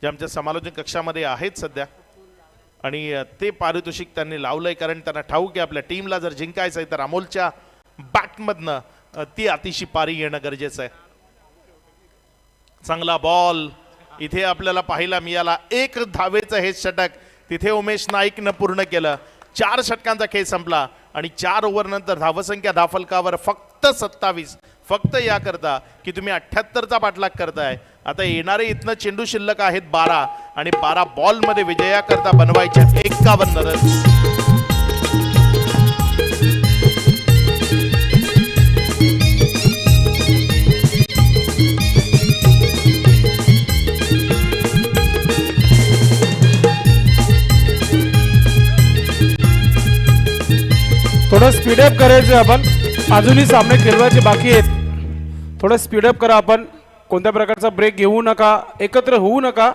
जे आमच्या समालोचन कक्षामध्ये आहेत सध्या. आणि ते पारितोषिक त्यांनी लावलंय कारण त्यांना ठाऊक आहे आपल्या टीमला जर जिंकायचं आहे तर अमोलच्या बॅटमधनं ती अतिशय पारी येणं गरजेचं आहे. चांगला बॉल इथे आपल्याला पाहायला मिळाला. 1 धावेचं हे षटक तिथे उमेश नाईकनं पूर्ण केलं. 4 षटकांचा खेळ संपला आणि 4 ओव्हर नंतर धावसंख्या धावफलकावर फक्त 27. फक्त याकरता की तुम्ही 78चा पाठलाग करताय. आता येणारे इथनं चेंडू शिल्लक आहेत 12 आणि 12 बॉलमध्ये विजयाकरता बनवायच्या 51 रन्स. थोडं स्पीडअप करायचं आपण, अजूनही सामने खेळवायचे बाकी आहेत. थोडं स्पीडअप करा आपण, कोणत्या प्रकारचा ब्रेक घेऊ नका, एकत्र होऊ नका.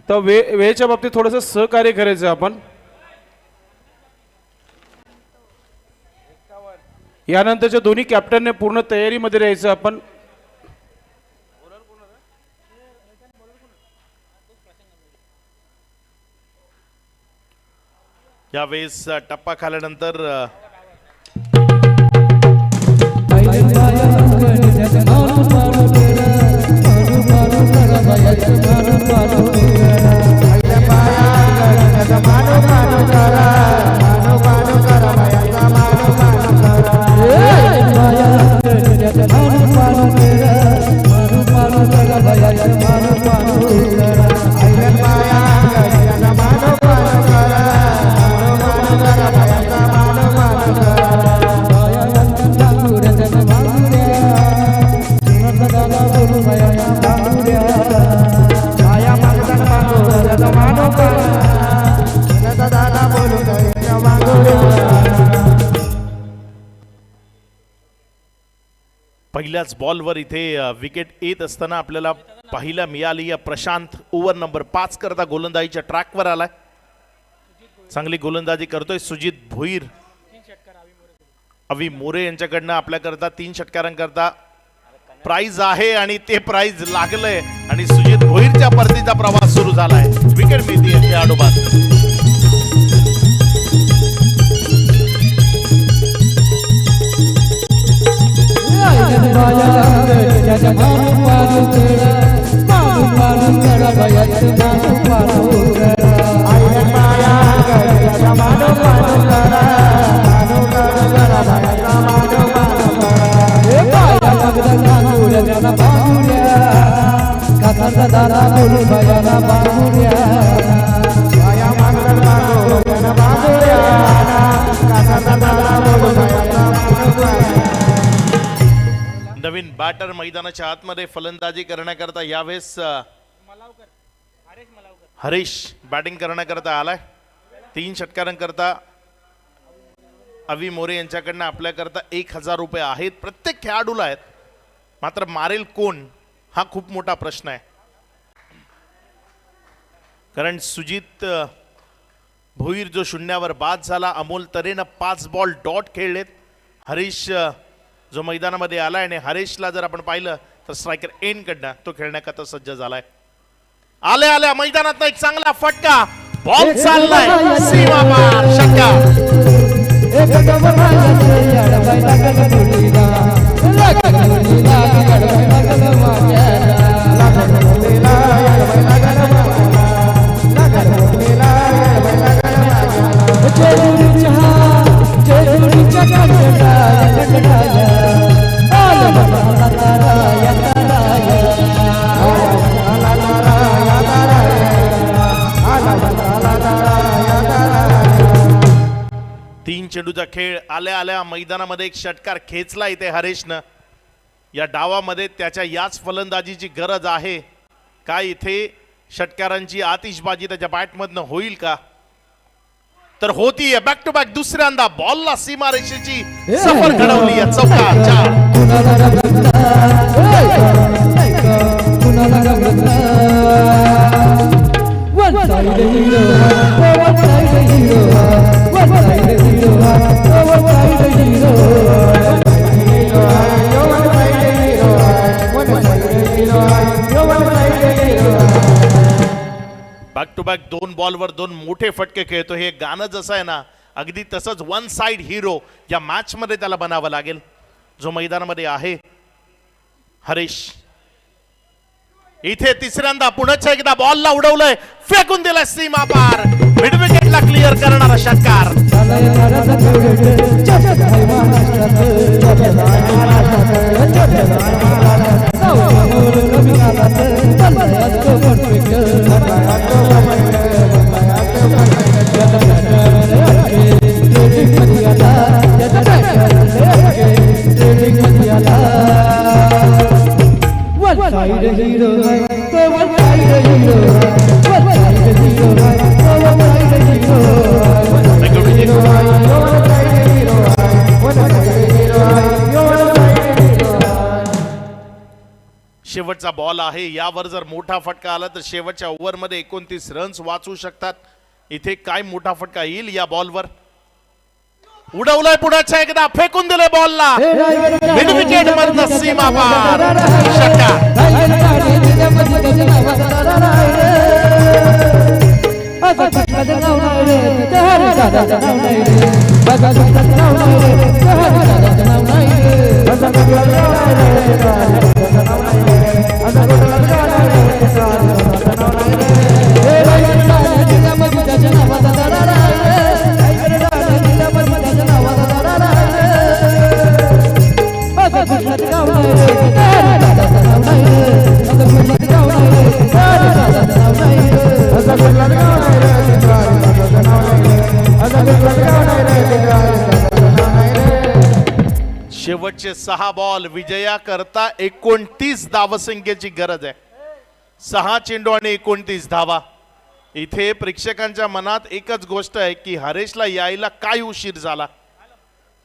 तर वेळेच्या बाबतीत थोडंसं सहकार्य करायचं आपण. यानंतरच्या दोन्ही कॅप्टनने पूर्ण तयारीमध्ये राहायचं आपण. यावेळेस टप्पा खाल्यानंतर पहिल्याच बॉलवर इथे विकेट येत असताना आपल्याला पाहायला मिळाली. या प्रशांत ओव्हर नंबर 5 करता गोलंदाजीच्या ट्रॅकवर आलाय. चांगली गोलंदाजी करतोय सुजित भोईर. अवी मोरे यांच्याकडनं आपल्याकरता 3 षटकारांकरता प्राइज आहे आणि ते प्राइज लागलंय आणि सुजित भोईरच्या परतीचा प्रवास सुरू झालाय. विकेट मिळते खेळाडूबाद. नवीन बॅटर मैदानाच्या आतमध्ये फलंदाजी करण्याकरता यावेळेस हरीश बॅटिंग करण्याकरता आलाय. 3 षटकारांकरता अवी मोरे यांच्याकडनं आपल्याकरता 1000 रुपये आहेत. प्रत्येक खेळाडूला आहेत, मात्र मारेल कोण हा खूप मोठा प्रश्न आहे. कारण सुजित भोईर जो शून्यावर बाद झाला, अमोल तरेनं 5 बॉल डॉट खेळलेत. हरीश जो मैदानामध्ये आलाय आणि हरीशला जर आपण पाहिलं तर स्ट्रायकर एन कडनं तो खेळण्याकरता सज्ज झालाय. आल्या आल्या मैदानात एक चांगला फटका, बॉल चाललाय सीमा पार, षटकार. तीन चेंडूचा खेळ. आल्या आल्या मैदानामध्ये एक षटकार खेचला इथे हरीशनं. या डावामध्ये त्याच्या याच फलंदाजीची गरज आहे. काय इथे षटकारांची आतिषबाजी त्याच्या बॅटमधनं होईल का? तर होतीये. बॅक टू बॅक दुसऱ्यांदा बॉलला सीमारेषेची सफर घडवली आहे. चौकार 4 बॅक टू बॅक 2 बॉलवर 2 मोठे फटके खेळतो. हे गाणं जसं आहे ना, अगदी तसंच वन साइड हिरो या मॅच मध्ये त्याला बनावं लागेल. जो मैदानामध्ये आहे हरीश. इथे तिसऱ्यांदा पुन्हा एकदा बॉलला उडवलंय, फेकून दिलाय सीमा पार. मिड विकेटला क्लिअर करणारा षटकार. शेवटचा बॉल आहे, यावर जर मोठा फटका आला तर शेवटच्या ओव्हरमध्ये 29 रन्स वाचू शकतात. इथे काय मोठा फटका येईल या बॉलवर. उडवलाय पुण्याच्या एकदा, फेकून दिले बॉलला, मिड विकेट मधनं सीमा पार. षटकार. शेवटचे 6 बॉल विजया करता 29 धावसंख्येची गरज आहे. 6 चेंडू आणि 29 धावा. इथे प्रेक्षकांच्या मनात एकच गोष्ट आहे की हरेशला यायला काय उशीर झाला.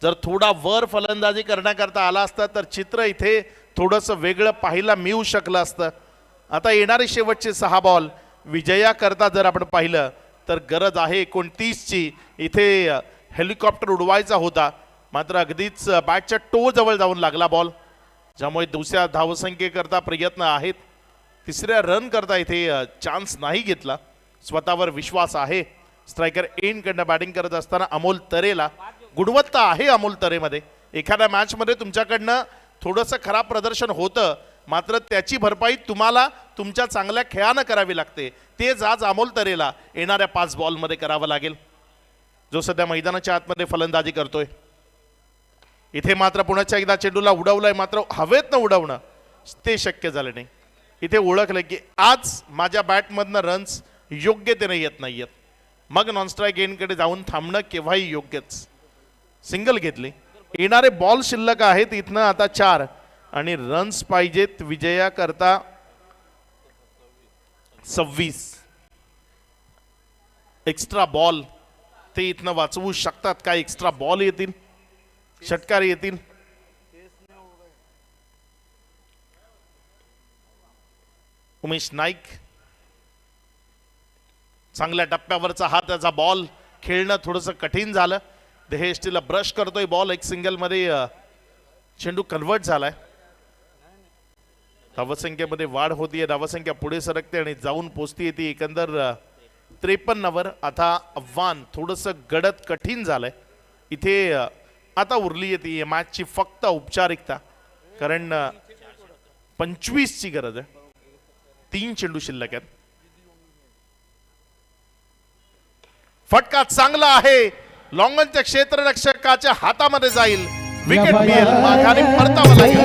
जर थोडा वर फलंदाजी करण्याकरता आला असता तर चित्र इथे थोडंसं वेगळं पाहायला मिळू शकलं असतं. आता येणारे शेवटचे 6 बॉल विजया करता जर आपण पाहिलं तर गरज आहे 29ची. इथे हेलिकॉप्टर उडवायचा होता, मात्र अगदीच बॅटच्या टो जवळ जाऊन लागला बॉल, ज्यामुळे दुसऱ्या धावसंख्येकरता प्रयत्न आहेत. तिसऱ्या रन करता इथे चान्स नाही घेतला. स्वतःवर विश्वास आहे. स्ट्रायकर एंड कडनं बॅटिंग करत असताना अमोल तरेला गुणवत्ता आहे. अमोल तरेमध्ये एखाद्या मॅचमध्ये तुमच्याकडनं थोडंसं खराब प्रदर्शन होतं, मात्र त्याची भरपाई तुम्हाला तुमच्या चांगल्या खेळानं करावी लागते. तेच आज अमोल तरेला येणाऱ्या 5 बॉलमध्ये करावं लागेल, जो सध्या मैदानाच्या आतमध्ये फलंदाजी करतोय. इथे मात्र पुण्याच्या एकदा चेंडूला उडवलंय, मात्र हवेतनं उडवणं ते शक्य झालं नाही. इथे ओळखलं की आज माझ्या बॅटमधनं रन्स योग्यतेने येत नाहीयेत. मग नॉनस्ट्राईक एंडकडे जाऊन थांबणं केव्हाही योग्यच. सिंगल घेतली. येणारे बॉल शिल्लक आहेत इथनं आता 4 आणि रन्स पाहिजेत विजया करता 26. एक्स्ट्रा बॉल ते इथनं वाचवू शकतात. काय एक्स्ट्रा बॉल येतील, षटकार येतील. उमेश नाईक चांगल्या टप्प्यावरचा हा त्याचा बॉल खेळणं थोडंसं कठीण झालं. देहेष्टीला ब्रश करतोय बॉल. एक सिंगल मध्ये चेंडू कन्वर्ट झालाय. धावसंख्येमध्ये वाढ होतीये, धावसंख्या पुढे सरकते आणि जाऊन पोचती ती एकंदर 53वर. आता आव्हान थोडंसं गडद कठीण झालंय. इथे आता उरली येते या मॅचची फक्त औपचारिकता, कारण 25ची गरज आहे. 3 चेंडू शिल्लक आहेत. फटका चांगला आहे, लॉंगनच्या क्षेत्ररक्षकाच्या हातामध्ये जाईल. विकेट मिळेल, माघारी परतावं लागेल.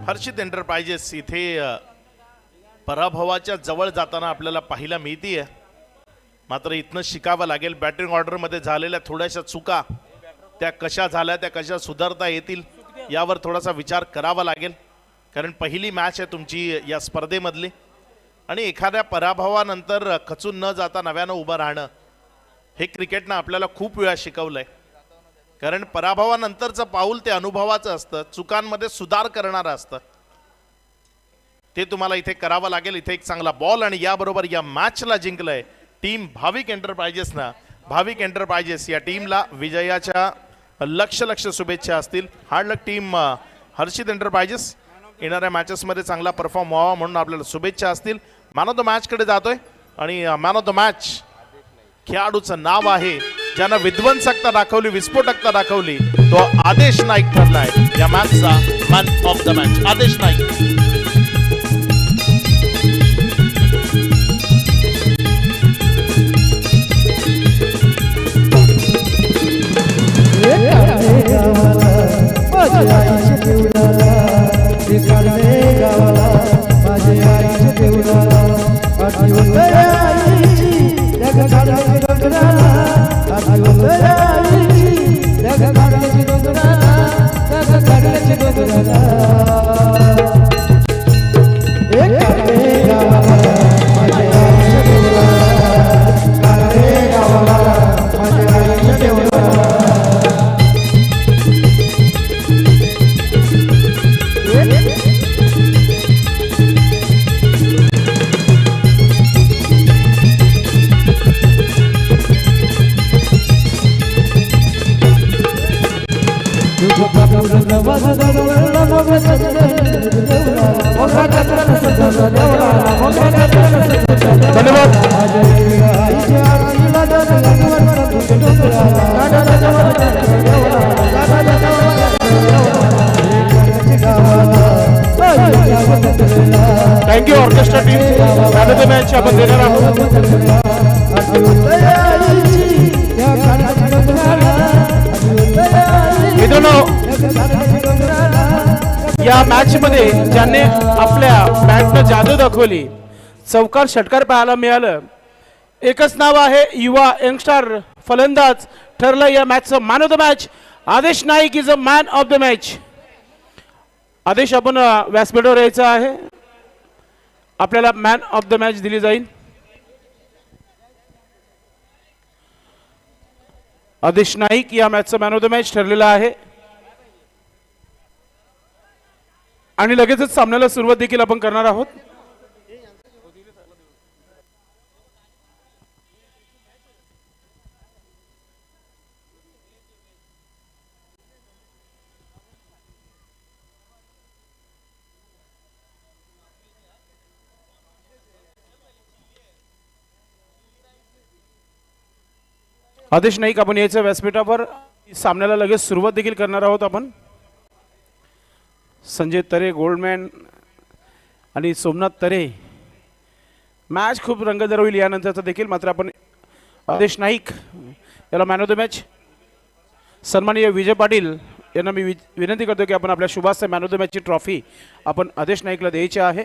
हर्षित एंटरप्राइजेस इथे पराभवाच्या जवळ जाताना आपल्याला पाहायला मिळतीये. मात्र इथनं शिकावं लागेल. बॅटिंग ऑर्डरमध्ये झालेल्या थोड्याशा चुका त्या कशा झाल्या, त्या कशा सुधारता येतील यावर थोडासा विचार करावा लागेल. कारण पहिली मॅच आहे तुमची या स्पर्धेमधली आणि एखाद्या पराभवानंतर खचून न जाता नव्यानं उभं राहणं हे क्रिकेटनं आपल्याला खूप वेळा शिकवलंय. कारण पराभवानंतरचं पाऊल ते अनुभवाचं असतं, चुकांमध्ये सुधार करणारं असतं. ते तुम्हाला इथे करावं लागेल. इथे एक चांगला बॉल आणि याबरोबर या मॅचला जिंकलंय टीम भाविक एंटरप्राइजेसना. भाविक एंटरप्राइजेस या टीमला विजयाच्या लक्ष शुभेच्छा असतील. हार्ड लक टीम हर्षित एंटरप्राइजेस. येणाऱ्या मॅचेसमध्ये चांगला परफॉर्म व्हावा म्हणून आपल्याला शुभेच्छा असतील. मॅन ऑफ द मॅच कडे जातोय आणि मॅन ऑफ द मॅच खेळाडूचं नाव आहे ज्यानं विध्वंसकता दाखवली, विस्फोटकता दाखवली, तो आदेश नाईक ठरलाय या मॅचचा मॅन ऑफ द मॅच. आदेश नाईक. धन्यवाद. Thank you orchestra team. Man of the match आपण देणार आहोत. मित्रांनो, या मॅच मध्ये ज्यांनी आपल्या बॅटनं जादू दाखवली, चौकार षटकार पाहायला मिळालं, एकच नाव आहे, युवा यंगस्टार फलंदाज ठरलं या मॅचचं मॅन ऑफ द मॅच. आदेश Naik is a man of the match. आदेश, आपण व्यासपीठावर यायचं आहे. आपल्याला मॅन ऑफ द मॅच दिली जाईल. आदेश नाईक या मॅचचं मॅन ऑफ द मॅच ठरलेला आहे. आणि लगेचच सामन्याला सुरुवात देखील आपण करणार आहोत. आदेश नाईक, आपण यायचं व्यासपीठावर. सामन्याला लगेच सुरुवात देखील करणार आहोत आपण. संजय तरे गोल्डमॅन आणि सोमनाथ तरे. मॅच खूप रंगतदार होईल यानंतरचा देखील. मात्र आपण आदेश नाईक याला मॅन ऑफ द मॅच. सन्माननीय विजय पाटील यांना मी विनंती करतो की आपण आपल्या शुभास्ते मॅन ऑफ द मॅचची ट्रॉफी आपण आदेश नाईकला द्यायची आहे.